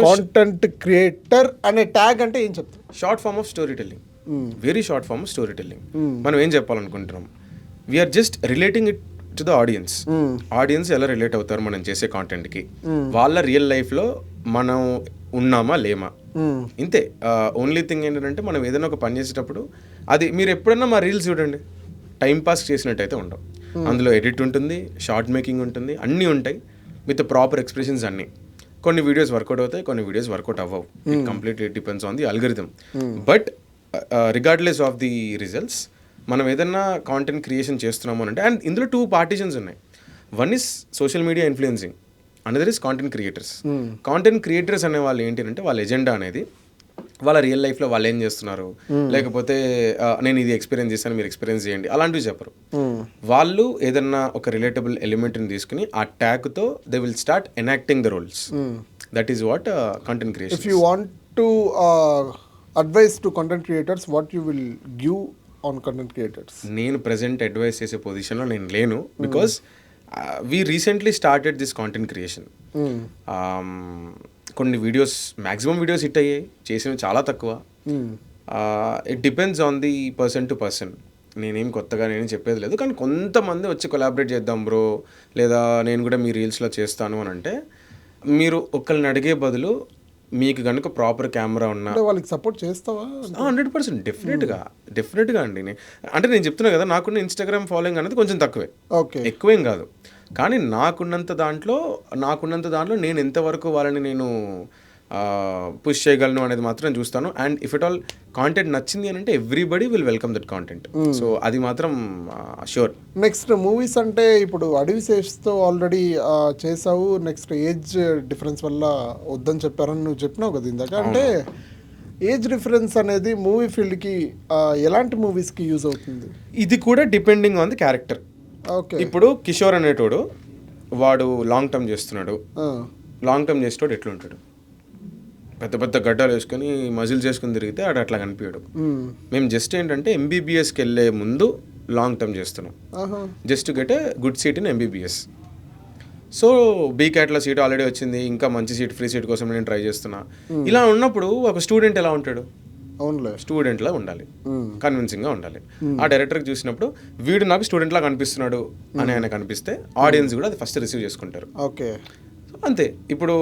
content creator అనే ట్యాగ్ అంటే ఏం చెప్తావు? Short form of story telling, very short form of story telling. మనం ఏం చెప్పాలనుకుంటున్నాం, we are just relating it to the audience. Audience ఎలా relate అవుతారు మనం చేసే కాంటెంట్కి, వాళ్ళ రియల్ లైఫ్లో మనం ఉన్నామా లేమా, ఇంతే. ఓన్లీ థింగ్ ఏంటంటే మనం ఏదైనా ఒక పని చేసేటప్పుడు అది మీరు ఎప్పుడైనా మా రీల్స్ చూడండి, టైం పాస్ చేసినట్టయితే ఉండవు. అందులో ఎడిట్ ఉంటుంది, షార్ట్ మేకింగ్ ఉంటుంది, అన్నీ ఉంటాయి విత్ ప్రాపర్ ఎక్స్ప్రెషన్స్ అన్నీ. కొన్ని వీడియోస్ వర్కౌట్ అవుతాయి, కొన్ని వీడియోస్ వర్కౌట్ అవ్వవు. It completely depends on the algorithm. But regardless of the results మనం ఏదైనా కాంటెంట్ క్రియేషన్ చేస్తున్నాము అంటే, అండ్ ఇందులో 2 పార్టీషన్స్ ఉన్నాయి. One is social media influencing, another is content creators. Content creators అనే వాళ్ళు ఏంటి అంటే వాళ్ళ ఎజెండా అనేది వాళ్ళ రియల్ లైఫ్లో వాళ్ళు ఏం చేస్తున్నారు, లేకపోతే నేను ఇది ఎక్స్పీరియన్స్ చేస్తాను మీరు ఎక్స్పీరియన్స్ చేయండి అలాంటివి చెప్పరు. వాళ్ళు ఏదన్నా ఒక రిలేటబుల్ ఎలిమెంట్ని తీసుకుని ఆ ట్యాగ్తో they will start enacting the roles. That is what content creation. If you want to advise to content creators, what you will give on content creators? నేను ప్రెజెంట్ అడ్వైస్ చేసే పొజిషన్లో నేను లేను, because we recently started this content creation. కొన్ని videos, maximum videos hit అయ్యాయి, చేసినవి చాలా తక్కువ. It depends on the person to person. నేనేం కొత్తగా నేనేం చెప్పేది లేదు, కానీ కొంతమంది వచ్చి కొలాబరేట్ చేద్దాం బ్రో, లేదా నేను కూడా మీ రీల్స్లో చేస్తాను అని అంటే, మీరు ఒకళ్ళని అడిగే బదులు మీకు కనుక ప్రాపర్ కెమెరా ఉన్నా వాళ్ళకి సపోర్ట్ చేస్తావా? 100% డెఫినెట్గా అండి. అంటే నేను చెప్తున్నా కదా, నాకున్న ఇన్స్టాగ్రామ్ ఫాలోయింగ్ అనేది కొంచెం తక్కువే, ఎక్కువేం కాదు. కానీ నాకున్నంత దాంట్లో నేను ఎంతవరకు వాళ్ళని నేను పుష్ చేయగలను అనేది మాత్రం చూస్తాను. And if it all content నచ్చింది అని అంటే everybody will welcome that content. So అది మాత్రం షూర్. నెక్స్ట్ మూవీస్ అంటే ఇప్పుడు అడవి శేష్తో ఆల్రెడీ చేసావు, నెక్స్ట్ ఏజ్ డిఫరెన్స్ వల్ల వద్దని చెప్పారని నువ్వు చెప్పినావు కదా ఇందాక. అంటే ఏజ్ డిఫరెన్స్ అనేది మూవీ ఫీల్డ్కి ఎలాంటి మూవీస్కి యూజ్ అవుతుంది? ఇది కూడా depending on the character. Okay, ఇప్పుడు కిషోర్ అనేటోడు వాడు లాంగ్ టర్మ్ చేస్తున్నాడు. లాంగ్ టర్మ్ చేసేటోడు ఎట్లుంటాడు, పెద్ద పెద్ద గడ్డలు వేసుకొని మజిల్స్ చేసుకుని తిరిగితే ఆడు అట్లా కనిపించాడు. మేము జస్ట్ ఏంటంటే ఎంబీబీఎస్కి వెళ్ళే ముందు లాంగ్ టర్మ్ చేస్తున్నాం, just to get a good seat in MBBS. So బీక్యాట్లో సీట్ ఆల్రెడీ వచ్చింది, ఇంకా మంచి సీట్, ఫ్రీ సీట్ కోసం నేను ట్రై చేస్తున్నా. ఇలా ఉన్నప్పుడు ఒక స్టూడెంట్ ఎలా ఉంటాడు, స్టూడెంట్లా ఉండాలి, కన్విన్సింగ్గా ఉండాలి. ఆ డైరెక్టర్కి చూసినప్పుడు వీడు నాకు స్టూడెంట్లా కనిపిస్తున్నాడు అని ఆయన కనిపిస్తే ఆడియన్స్ కూడా అది ఫస్ట్ రిసీవ్ చేసుకుంటారు. ఓకే, అంతే. ఇప్పుడు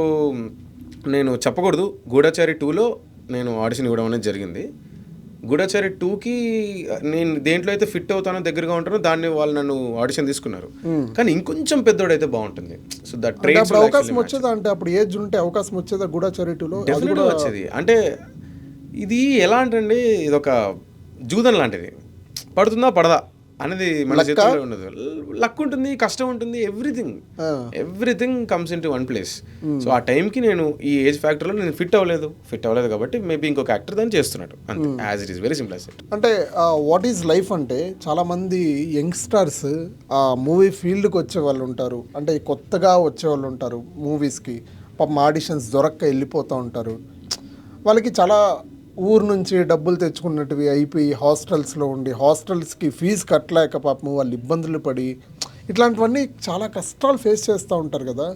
నేను చెప్పకూడదు, గూఢచారి 2లో నేను ఆడిషన్ ఇవ్వడం అనేది జరిగింది. గూఢచారి 2కి నేను దేంట్లో అయితే ఫిట్ అవుతానో, దగ్గరగా ఉంటానో దాన్ని వాళ్ళు నన్ను ఆడిషన్ తీసుకున్నారు. కానీ ఇంకొంచెం పెద్దోడైతే బాగుంటుంది. సో దట్ ట్రైన్స్ అవకాశం వచ్చేదా, అంటే అప్పుడు ఏజ్ ఉంటే అవకాశం వచ్చేదా గూఢచారి 2లో? డెఫినెట్గా వచ్చేది. అంటే ఇది ఎలా అంటే ఇదొక జూదం లాంటిది, పడుతుందా పడదా అనేది మన చేతుల్లో ఉండదు. లక్ ఉంటుంది, కష్టం ఉంటుంది, everything comes in to one place. So ఆ టైంకి నేను ఈ ఏజ్ ఫ్యాక్టర్లో నేను ఫిట్ అవ్వలేదు కాబట్టి మేబీ ఇంకొక యాక్టర్ దాన్ని చేస్తున్నాడు అంతే. As it is very simple as it. అంటే వాట్ ఈజ్ లైఫ్ అంటే చాలామంది యంగ్స్టర్స్ మూవీ ఫీల్డ్కి వచ్చే వాళ్ళు ఉంటారు, అంటే కొత్తగా వచ్చే వాళ్ళు ఉంటారు మూవీస్కి. పాపం ఆడిషన్స్ దొరక్క వెళ్ళిపోతూ ఉంటారు. వాళ్ళకి చాలా ఊరు నుంచి డబ్బులు తెచ్చుకున్నట్టువి అయిపోయి హాస్టల్స్లో ఉండి హాస్టల్స్కి ఫీజు కట్టలేక పాపం వాళ్ళు ఇబ్బందులు పడి ఇట్లాంటివన్నీ చాలా కష్టాలు ఫేస్ చేస్తూ ఉంటారు కదా.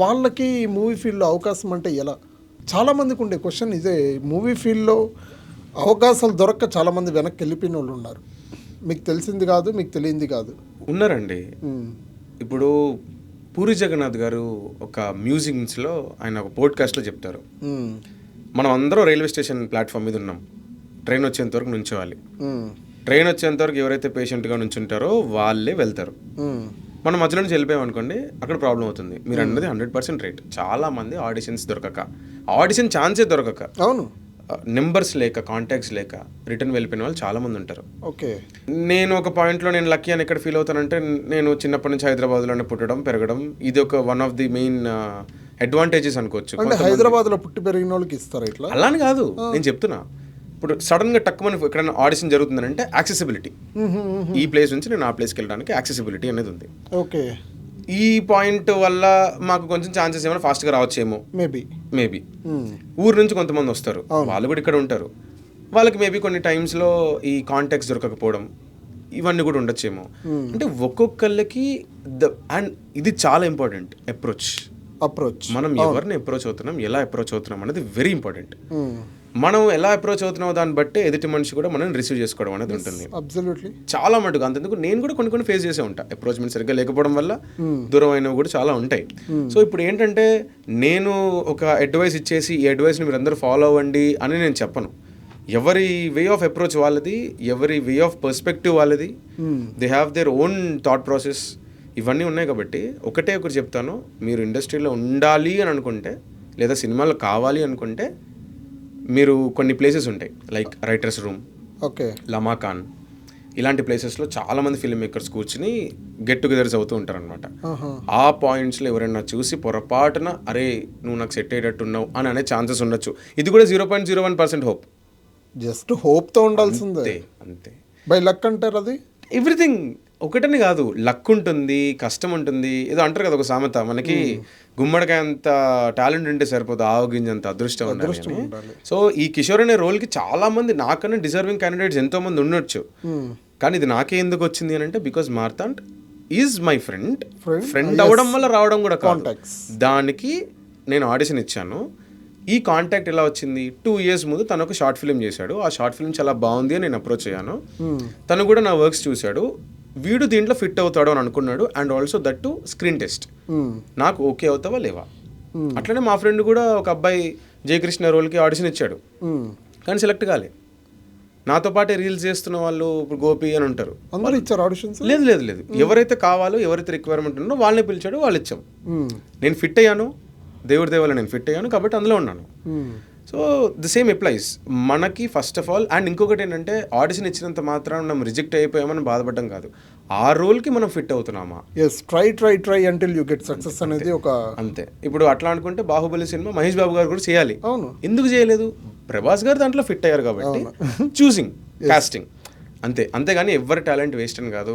వాళ్ళకి మూవీ ఫీల్డ్లో అవకాశం అంటే ఎలా? చాలామందికి ఉండే క్వశ్చన్ ఇదే. మూవీ ఫీల్డ్లో అవకాశాలు దొరక్క చాలామంది వెనక్కి వెళ్ళిపోయిన వాళ్ళు ఉన్నారు. మీకు తెలిసింది కాదు, మీకు తెలియంది కాదు, ఉన్నారండి. ఇప్పుడు పూరి జగన్నాథ్ గారు ఒక మ్యూజిక్స్లో ఆయన ఒక పోడ్కాస్ట్లో చెప్తారు, మనం అందరం రైల్వే స్టేషన్ ప్లాట్ఫామ్ మీద ఉన్నాం, ట్రైన్ వచ్చేంత వరకు నుంచోవాలి. ట్రైన్ వచ్చేంత వరకు ఎవరైతే పేషెంట్గా నుంచుంటారో వాళ్ళే వెళ్తారు. మనం మధ్యలో నుంచి వెళ్ళిపోయాం అనుకోండి, అక్కడ ప్రాబ్లం అవుతుంది. మీరు అన్నది 100% రైట్. చాలా మంది ఆడిషన్స్ దొరకక, ఆడిషన్ ఛాన్సే దొరకక, అవును, నెంబర్స్ లేక, కాంటాక్ట్స్ లేక రిటర్న్ వెళ్ళిపోయిన వాళ్ళు చాలా మంది ఉంటారు. ఓకే. నేను ఒక పాయింట్లో నేను లక్కీ అని ఎక్కడ ఫీల్ అవుతానంటే, నేను చిన్నప్పటి నుంచి హైదరాబాద్లోనే పుట్టడం పెరగడం, ఇది ఒక one of the main advantages అనుకోవచ్చు. అంటే హైదరాబాద్లో పుట్టి పెరిగిన వాళ్ళకి ఇస్తారు ఇట్లా? అలానే కాదు, నేను చెప్తున్నా. ఇప్పుడు సడన్గా టక్కుమని ఎక్కడైనా ఆడిషన్ జరుగుతుందంటే యాక్సెసిబిలిటీ, ఈ ప్లేస్ నుంచి నేను ఆ ప్లేస్కి వెళ్ళడానికి యాక్సెసిబిలిటీ అనేది ఉంది. ఓకే. ఈ పాయింట్ వల్ల మాకు కొంచెం ఛాన్సెస్ ఏమైనా ఫాస్ట్గా రావచ్చేమో, మేబీ. ఊరు నుంచి కొంతమంది వస్తారు, వాళ్ళు కూడా ఇక్కడ ఉంటారు, వాళ్ళకి మేబీ కొన్ని టైమ్స్లో ఈ కాంటాక్ట్స్ దొరకకపోవడం, ఇవన్నీ కూడా ఉండొచ్చేమో. అంటే ఒక్కొక్కళ్ళకి అండ్ ఇది చాలా ఇంపార్టెంట్, అప్రోచ్. మనం ఎవరిని అప్రోచ్ అవుతున్నాం, ఎలా అప్రోచ్ అవుతున్నాం అనేది వెరీ ఇంపార్టెంట్. మనం ఎలా అప్రోచ్ అవుతున్నామో దాన్ని బట్టి ఎదుటి మనిషి కూడా మనం రిసీవ్ చేసుకోవడం అనేది ఉంటుంది. చాలా మటుకు అంతెందుకు నేను కూడా కొన్ని ఫేస్ చేసే ఉంటా. అప్రోచ్మెంట్ సరిగ్గా లేకపోవడం వల్ల దూరం అయినవి కూడా చాలా ఉంటాయి. సో ఇప్పుడు ఏంటంటే, నేను ఒక అడ్వైస్ ఇచ్చేసి ఈ అడ్వైస్ని మీరు అందరూ ఫాలో అవ్వండి అని నేను చెప్పను. ఎవరి వే ఆఫ్ అప్రోచ్ వాళ్ళది, ఎవరి వే ఆఫ్ పర్స్పెక్టివ్ వాళ్ళది, they have their own thought process, ఇవన్నీ ఉన్నాయి. కాబట్టి ఒకటి చెప్తాను, మీరు ఇండస్ట్రీలో ఉండాలి అని అనుకుంటే, లేదా సినిమాలో కావాలి అనుకుంటే, మీరు కొన్ని ప్లేసెస్ ఉంటాయి, లైక్ రైటర్స్ రూమ్, ఓకే, లమాకాన్, ఇలాంటి ప్లేసెస్లో చాలామంది ఫిల్మ్ మేకర్స్ కూర్చుని గెట్ టుగెదర్స్ అవుతూ ఉంటారనమాట. ఆ పాయింట్స్లో ఎవరైనా చూసి పొరపాటున అరే నువ్వు నాకు సెట్ అయ్యేటట్టున్నావు అని అనే ఛాన్సెస్ ఉండొచ్చు. ఇది కూడా 0.01% హోప్, జస్ట్ హోప్తో ఉండాల్సిందే, అంతే. బై లక్ అంటారు అది. ఎవ్రీథింగ్ ఒకటని కాదు, లక్ ఉంటుంది, కష్టం ఉంటుంది. ఏదో అంటారు కదా ఒక సామెత, మనకి గుమ్మడికాయ అంత టాలెంట్ ఉంటే సరిపోదు, ఆవగింజ అంత అదృష్టం ఉండాలి. సో ఈ కిషోర్ అనే రోల్కి చాలా మంది నాకన్నా డిజర్వింగ్ క్యాండిడేట్స్ ఎంతో మంది ఉండొచ్చు, కానీ ఇది నాకే ఎందుకు వచ్చింది అని అంటే, because Marthand is my friend అవ్వడం వల్ల రావడం కూడా కాంటాక్ట్స్. దానికి నేను ఆడిషన్ ఇచ్చాను. ఈ కాంటాక్ట్ ఎలా వచ్చింది, 2 years ముందు తను ఒక షార్ట్ ఫిల్మ్ చేశాడు. ఆ షార్ట్ ఫిల్మ్ చాలా బాగుంది అని నేను అప్రోచ్ అయ్యాను. తను కూడా నా వర్క్స్ చూశాడు, వీడు దీంట్లో ఫిట్ అవుతాడు అని అనుకున్నాడు. And also that to screen test, నాకు ఓకే అవుతావా లేవా. అట్లనే మా ఫ్రెండ్ కూడా ఒక అబ్బాయి జయకృష్ణ రోల్కి ఆడిషన్ ఇచ్చాడు, కానీ సెలెక్ట్ కాలే. నాతో పాటే రీల్స్ చేస్తున్న వాళ్ళు ఇప్పుడు గోపి అని ఉంటారు, అందరూ ఇచ్చారు ఆడిషన్స్. లేదు, ఎవరైతే కావాలో, ఎవరైతే రిక్వైర్మెంట్ ఉన్నో వాళ్ళని పిలిచాడు, వాళ్ళు ఇచ్చాం. నేను ఫిట్ అయ్యాను, దేవుడి దేవాల నేను ఫిట్ అయ్యాను, కాబట్టి అందులో ఉన్నాను. సో ది సేమ్ అప్లైస్ మనకి ఫస్ట్ ఆఫ్ ఆల్. అండ్ ఇంకొకటి ఏంటంటే, ఆడిషన్ ఇచ్చినంత మాత్రం మనం రిజెక్ట్ అయిపోయామని బాధపడడం కాదు, ఆ రోల్కి మనం ఫిట్ అవుతున్నామా. Try until you get success అనేది ఒక అంతే. ఇప్పుడు అట్లా అనుకుంటే బాహుబలి సినిమా మహేష్ బాబు గారు కూడా చేయాలి, అవును, ఎందుకు చేయలేదు? ప్రభాస్ గారు దాంట్లో ఫిట్ అయ్యారు కాబట్టి చూసింగ్ కాస్టింగ్ అంతే. అంతేగాని ఎవరి టాలెంట్ వేస్ట్ అని కాదు,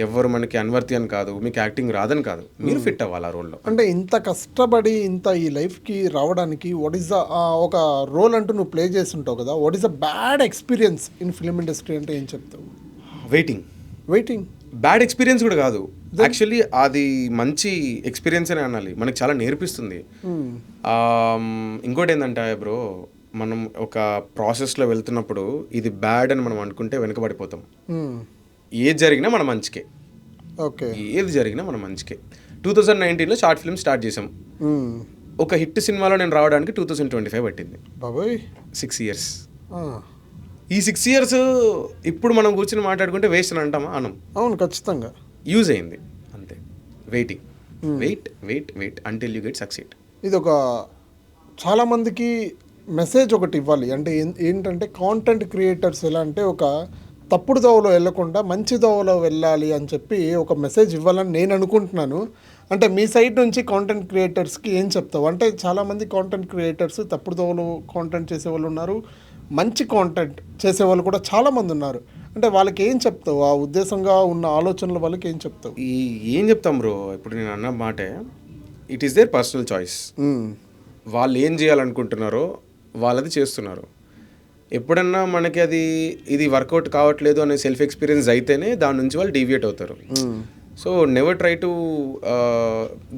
ఎవరు మనకి అన్వర్తి అని కాదు, మీకు యాక్టింగ్ రాదని కాదు, మీరు ఫిట్ అవ్వాలి ఆ రోల్లో. అంటే ఇంత కష్టపడి ఇంత ఈ లైఫ్కి రావడానికి వాట్ ఈస్ ద ఒక రోల్ అంటూ నువ్వు ప్లే చేస్తుంటావు కదా, what is the bad experience in film industry అంటే ఏం చెప్తావు? వెయిటింగ్ బ్యాడ్ ఎక్స్పీరియన్స్ కూడా కాదు, యాక్చువల్లీ అది మంచి ఎక్స్పీరియన్స్ అనే అనాలి, మనకి చాలా నేర్పిస్తుంది. ఇంకోటి ఏంటంటే బ్రో, మనం ఒక ప్రాసెస్లో వెళ్తున్నప్పుడు ఇది బ్యాడ్ అని మనం అనుకుంటే వెనకబడిపోతాం. ఏది జరిగినా మన మంచికే, ఏది జరిగినా మన మంచికే. 2019లో షార్ట్ ఫిల్మ్ స్టార్ట్ చేసాం. ఒక హిట్ సినిమాలో నేను రావడానికి 2025 పట్టింది, 6 years. ఈ 6 years ఇప్పుడు మనం కూర్చొని మాట్లాడుకుంటే వేస్ట్ అని అంటామా? అనం. అవును, ఖచ్చితంగా యూజ్ అయింది అంతే. Wait until you get succeed. ఇది ఒక చాలామందికి మెసేజ్ ఒకటి ఇవ్వాలి. అంటే ఏంటంటే కాంటెంట్ క్రియేటర్స్ ఎలా అంటే ఒక తప్పుడు దోవలో వెళ్ళకుండా మంచి దోవలో వెళ్ళాలి అని చెప్పి ఒక మెసేజ్ ఇవ్వాలని నేను అనుకుంటున్నాను. అంటే మీ సైడ్ నుంచి కాంటెంట్ క్రియేటర్స్కి ఏం చెప్తావు? అంటే చాలామంది కాంటెంట్ క్రియేటర్స్ తప్పుడు దోవలో కాంటెంట్ చేసేవాళ్ళు ఉన్నారు, మంచి కాంటెంట్ చేసేవాళ్ళు కూడా చాలామంది ఉన్నారు. అంటే వాళ్ళకి ఏం చెప్తావు? ఆ ఉద్దేశంగా ఉన్న ఆలోచనల వాళ్ళకి ఏం చెప్తావు? ఏం చెప్తాం బ్రో, ఇప్పుడు నేను అన్న మాటే, it is there personal choice. వాళ్ళు ఏం చేయాలనుకుంటున్నారో వాళ్ళది చేస్తున్నారు. ఎప్పుడన్నా మనకి ఇది వర్కౌట్ కావట్లేదు అనే సెల్ఫ్ ఎక్స్పీరియన్స్ అయితేనే దాని నుంచి వాళ్ళు డీవియేట్ అవుతారు. So never try to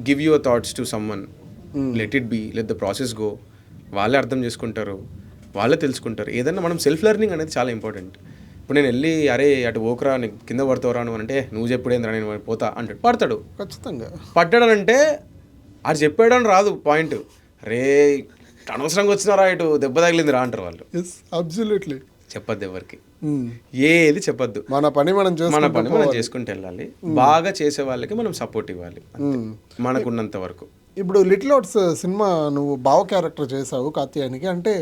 give your thoughts to someone, let it be, let the process go. వాళ్ళే అర్థం చేసుకుంటారు, వాళ్ళే తెలుసుకుంటారు. ఏదన్నా మనం సెల్ఫ్ లెర్నింగ్ అనేది చాలా ఇంపార్టెంట్. ఇప్పుడు నేను వెళ్ళి అరే అటు ఓకరా నీకు కింద పడతావురా నువ్వు అంటే నువ్వు చెప్పుడేంద్రా నేను పోతా అంటాడు, పడతాడు. ఖచ్చితంగా పడ్డాడంటే అది చెప్పాడని రాదు పాయింట్, రే అనవసరంగా వచ్చినారా ఇటు దెబ్బ తగిలిందిరా అంటారు వాళ్ళు. Yes absolutely. చెప్పద్దు ఎవరికి, ఏది చెప్పద్దు, మన పని మనం చేసుకుంటూ వెళ్ళాలి. బాగా చేసే వాళ్ళకి మనం సపోర్ట్ ఇవ్వాలి మనకున్నంత వరకు. ఇప్పుడు లిటిల్ హార్ట్స్ సినిమా నువ్వు బావ క్యారెక్టర్ చేసావు కాత్యాయనికి, అంటే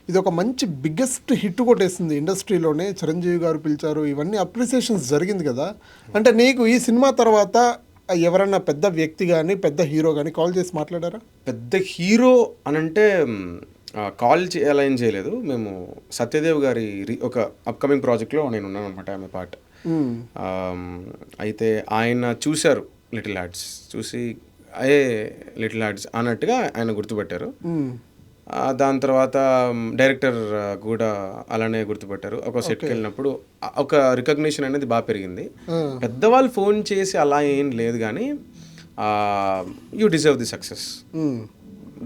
ఇది ఒక మంచి బిగ్గెస్ట్ హిట్ కొట్టేసింది ఇండస్ట్రీలోనే. చిరంజీవి గారు పిలిచారు, ఇవన్నీ అప్రిసియేషన్స్ జరిగింది కదా. అంటే నీకు ఈ సినిమా తర్వాత ఎవరన్నా పెద్ద వ్యక్తి కానీ పెద్ద హీరో కానీ కాల్ చేసి మాట్లాడారా? పెద్ద హీరో అనంటే కాల్ అలా ఏం చేయలేదు. మేము సత్యదేవ్ గారి ఒక అప్కమింగ్ ప్రాజెక్ట్లో నేను ఉన్నాను అనమాట, ఆమె పార్ట్. అయితే ఆయన చూశారు లిటిల్ హార్ట్స్, చూసి అయ్యే లిటిల్ హార్ట్స్ అన్నట్టుగా ఆయన గుర్తుపెట్టారు. దాని తర్వాత డైరెక్టర్ కూడా అలానే గుర్తుపెట్టారు. ఒక సెట్కి వెళ్ళినప్పుడు ఒక రికగ్నిషన్ అనేది బాగా పెరిగింది. పెద్దవాళ్ళు ఫోన్ చేసి అలా ఏం లేదు కానీ you deserve the success,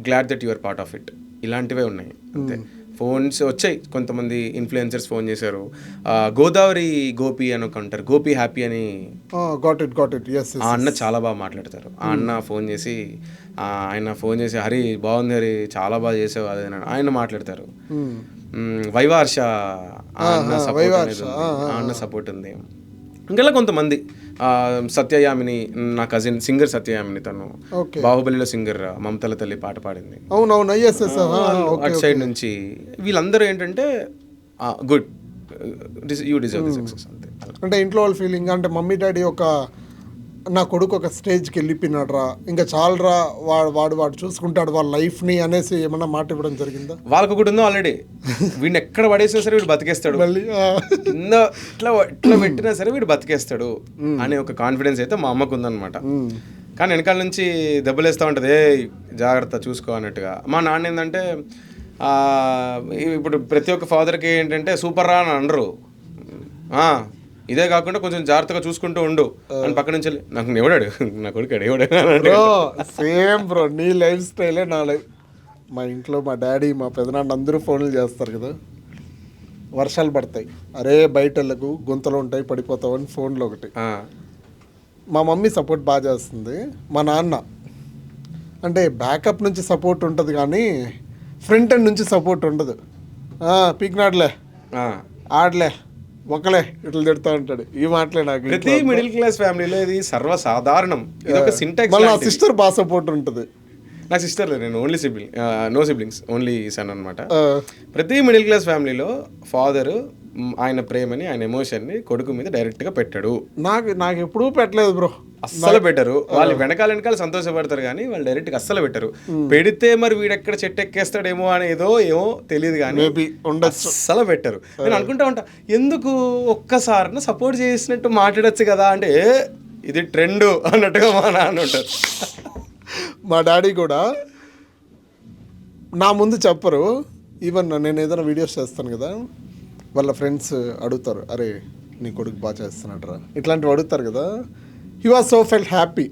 glad that your part of it, ఇలాంటివే ఉన్నాయి అంతే. ఫోన్స్ వచ్చాయి, కొంతమంది ఇన్ఫ్లుయెన్సర్స్ ఫోన్ చేశారు. గోదావరి గోపి అని ఒక ఉంటారు, గోపి హ్యాపీ అని, ఆ అన్న చాలా బాగా మాట్లాడతారు. ఆ అన్న ఫోన్ చేసి హరి బాగుంది హరి చాలా బాగా చేసావు అది ఆయన మాట్లాడతారు. వైవార్ష అన్న సపోర్ట్ ఉంది. ఇంకెలా కొంతమంది సత్యయామిని, నా కజిన్ సింగర్ సత్యయామిని, తను బాహుబలిలో సింగర్ మమతల తల్లి పాట పాడింది. అటు సైడ్ నుంచి వీళ్ళందరూ ఏంటంటే good, you deserve the success అంతే. అంటే ఇంట్లో వాళ్ళ ఫీలింగ్ అంటే మమ్మీ డాడీ ఒక నా కొడుకు ఒక స్టేజ్కి వెళ్ళిపోయినాడు రా, ఇంకా చాలరా వాడు చూసుకుంటాడు వాళ్ళ లైఫ్ని అనేసి ఏమన్నా మాట ఇవ్వడం జరిగిందా? వాళ్ళకి ఒకటి ఉందో ఆల్రెడీ, వీడిని ఎక్కడ పడేసినా సరే వీడు బతికేస్తాడు, కింద ఇట్లా పెట్టినా సరే వీడు బతికేస్తాడు అనే ఒక కాన్ఫిడెన్స్ అయితే మా అమ్మకు ఉందన్నమాట. కానీ వెనకాల నుంచి దెబ్బలేస్తూ ఉంటుంది, ఏ జాగ్రత్త చూసుకో అన్నట్టుగా. మా నాన్న ఏంటంటే ఇప్పుడు ప్రతి ఒక్క ఫాదర్కి ఏంటంటే సూపర్ రా అని అనరు, ఇదే కాకుండా కొంచెం జాగ్రత్తగా చూసుకుంటూ ఉండు అని పక్క నుంచి నాకు ఎవడాడు నా కొడుకాడు ఎవడాడు. సేమ్ బ్రో, నీ లైఫ్ స్టైలే నా లైఫ్. మా ఇంట్లో మా డాడీ మా పెదనాన్న అందరూ ఫోన్లు చేస్తారు కదా, వర్షాలు పడతాయి, అరే బయట వెళ్ళకు గుంతలు ఉంటాయి పడిపోతావు అని ఫోన్లో ఒకటి. మా మమ్మీ సపోర్ట్ బాగా చేస్తుంది, మా నాన్న అంటే బ్యాకప్ నుంచి సపోర్ట్ ఉంటుంది కానీ ఫ్రంట్ ఎండ్ నుంచి సపోర్ట్ ఉండదు. పీక్నాడ్లే ఆడలే ఒకలే ఇట్లా తిడతా ఉంటాడు, ఈ మాటలే నాకు. ప్రతి మిడిల్ క్లాస్ ఫ్యామిలీలో ఇది సర్వసాధారణం, ఇది ఒక సింటాక్స్. నా సిస్టర్ బాగా సపోర్ట్ ఉంటుంది. నా సిస్టర్ లేదు, నేను only no siblings, only son అనమాట. ప్రతి మిడిల్ క్లాస్ ఫ్యామిలీలో ఫాదర్ ఆయన ప్రేమని ఆయన ఎమోషన్ని కొడుకు మీద డైరెక్ట్గా పెట్టాడు. నాకు ఎప్పుడూ పెట్టలేదు బ్రో, అస్సలు పెట్టరు. వాళ్ళు వెనకాల సంతోషపడతారు కానీ వాళ్ళు డైరెక్ట్గా అస్సలు పెట్టరు. పెడితే మరి వీడెక్కడ చెట్టు ఎక్కేస్తాడేమో అనేదో ఏమో తెలియదు కానీ అస్సలు పెట్టరు. నేను అనుకుంటా ఉంటా, ఎందుకు ఒక్కసారి సపోర్ట్ చేసినట్టు మాట్లాడచ్చు కదా అంటే ఇది ట్రెండ్ అన్నట్టుగా మా నాన్న ఉంటారు. మా డాడీ కూడా నా ముందు చెప్పరు. ఈవెన్ నేను ఏదైనా వీడియోస్ చేస్తాను కదా, వాళ్ళ ఫ్రెండ్స్ అడుగుతారు, అరే నీ కొడుకు బాగా చేస్తున్నాడు రా, ఇట్లాంటివి అడుగుతారు కదా. He was so felt happy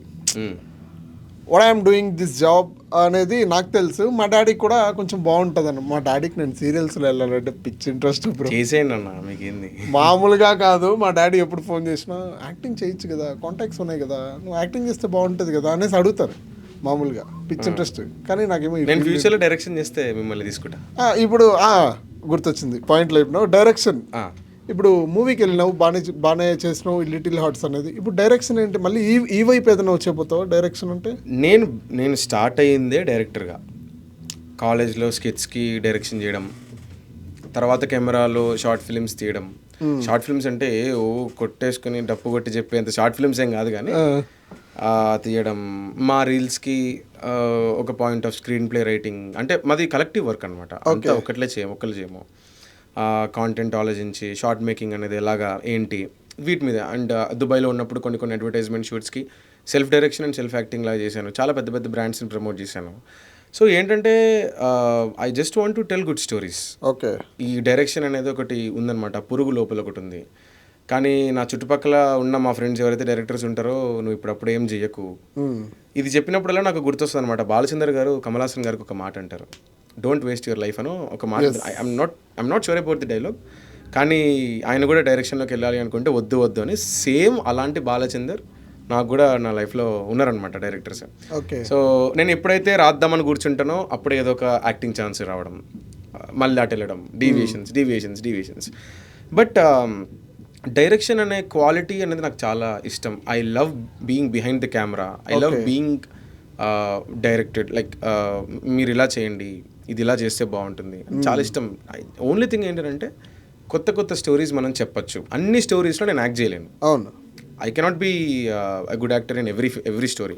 what I'm doing this job అనేది నాకు తెలుసు. మా డాడీకి కూడా కొంచెం బాగుంటుంది అన్న. మా డాడీకి నేను సీరియల్స్లో వెళ్ళాలంటే పిచ్చి ఇంట్రెస్ట్ బ్రో. చేసేయండి అన్న, మీకేంది మామూలుగా కాదు. మా డాడీ ఎప్పుడు ఫోన్ చేసినా యాక్టింగ్ చేయొచ్చు కదా, కాంటాక్ట్స్ ఉన్నాయి కదా, నువ్వు యాక్టింగ్ చేస్తే బాగుంటుంది కదా అనేసి అడుగుతారు. మామూలుగా పిచ్ ఇంట్రెస్ట్. కానీ నాకేమో నేను ఫ్యూచర్లో డైరెక్షన్ చేస్తే మిమ్మల్ని తీసుకుంటా. ఇప్పుడు గుర్తొచ్చింది పాయింట్లో చెప్పినావు డైరెక్షన్. ఇప్పుడు మూవీకి వెళ్ళినావు, బాగానే చేసినావు లిటిల్ హార్ట్స్ అనేది. ఇప్పుడు డైరెక్షన్ ఏంటి, మళ్ళీ ఈ వైపు ఏదైనా వచ్చేపోతావు డైరెక్షన్ అంటే? నేను స్టార్ట్ అయ్యిందే డైరెక్టర్గా, కాలేజ్లో స్కెచ్కి డైరెక్షన్ చేయడం, తర్వాత కెమెరాలో షార్ట్ ఫిల్మ్స్ తీయడం. షార్ట్ ఫిల్మ్స్ అంటే కొట్టేసుకుని డప్పు కొట్టి చెప్పేంత షార్ట్ ఫిల్మ్స్ ఏం కాదు కానీ తీయడం. మా రీల్స్కి ఒక point off screen play writing, అంటే మాది కలెక్టివ్ వర్క్ అనమాట. అంతా ఒకళ్ళు చేయము. కాంటెంట్ ఆలోచించి షార్ట్ మేకింగ్ అనేది ఎలాగా ఏంటి వీటి మీద. అండ్ దుబాయ్లో ఉన్నప్పుడు కొన్ని అడ్వర్టైజ్మెంట్ షూట్స్కి self direction and self acting లాగా చేశాను. చాలా పెద్ద పెద్ద బ్రాండ్స్ని ప్రమోట్ చేశాను. సో ఏంటంటే I just want to tell good stories. Okay, ఈ డైరెక్షన్ అనేది ఒకటి ఉందన్నమాట, పురుగు లోపల ఒకటి ఉంది. కానీ నా చుట్టుపక్కల ఉన్న మా ఫ్రెండ్స్ ఎవరైతే డైరెక్టర్స్ ఉంటారో నువ్వు ఇప్పుడప్పుడు ఏం చెయ్యకు, ఇది చెప్పినప్పుడల్లా నాకు గుర్తొస్తుంది అనమాట. బాలచందర్ గారు కమల్ హాసన్ గారికి ఒక మాట అంటారు, డోంట్ వేస్ట్ యువర్ లైఫ్ అనో ఒక మాట. I'm not sure about the dialogue, కానీ ఆయన కూడా డైరెక్షన్లోకి వెళ్ళాలి అనుకుంటే వద్దు అని సేమ్ అలాంటి బాలచందర్ నాకు కూడా నా లైఫ్లో ఉన్నారనమాట డైరెక్టర్స్. ఓకే. సో నేను ఎప్పుడైతే రాద్దామని కూర్చుంటానో అప్పుడు ఏదో ఒక యాక్టింగ్ ఛాన్స్ రావడం, మళ్ళీ అటు వెళ్ళడం, డీవియేషన్స్. బట్ డైరెక్షన్ అనే క్వాలిటీ అనేది నాకు చాలా ఇష్టం. I love being behind the camera, I love being directed. Like మీరు ఇలా చేయండి, ఇది ఇలా చేస్తే బాగుంటుంది, చాలా ఇష్టం. ఓన్లీ థింగ్ ఏంటంటే కొత్త స్టోరీస్ మనం చెప్పచ్చు. అన్ని స్టోరీస్లో నేను యాక్ట్ చేయలేను. అవును. I cannot be a good actor in every story,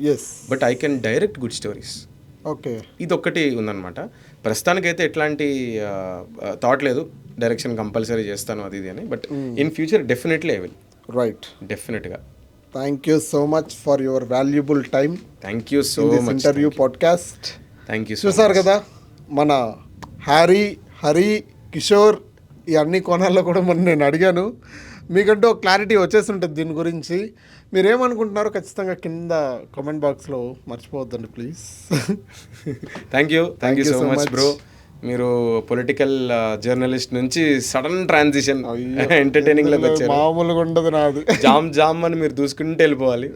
but I can direct good stories. Okay. ఇది ఒక్కటి ఉందన్నమాట. ప్రస్తుతానికైతే ఎట్లాంటి థాట్ లేదు, డైరెక్షన్ కంపల్సరీ చేస్తాను అది ఇది అని. But in future definitely I will. Right. డెఫినెట్గా. Thank you so much for your valuable time. Thank you so much. Interview podcast thank you. చూసారు కదా మన హరి, కిషోర్ ఈ అన్ని కోణాల్లో కూడా నేను అడిగాను. మీకంటూ ఒక క్లారిటీ వచ్చేసి ఉంటుంది దీని గురించి. మీరేమనుకుంటున్నారో ఖచ్చితంగా కింద కామెంట్ బాక్స్లో మర్చిపోవద్దండి please. Thank you so much bro. మీరు పొలిటికల్ జర్నలిస్ట్ నుంచి సడన్ ట్రాన్సిషన్ ఎంటర్టైనింగ్లోకి వచ్చారు. మామూలుగా ఉండదు నాది. జామ్ అని మీరు దూసుకుంటే వెళ్ళిపోవాలి.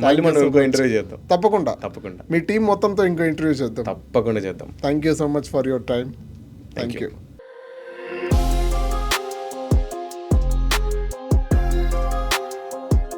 మళ్ళీ మనం ఇంకో ఇంటర్వ్యూ చేద్దాం. తప్పకుండా. తప్పకుండా మీ టీం మొత్తంతో ఇంకో ఇంటర్వ్యూ చేద్దాం. తప్పకుండా చేద్దాం. Thank you so much for your time. Thank you.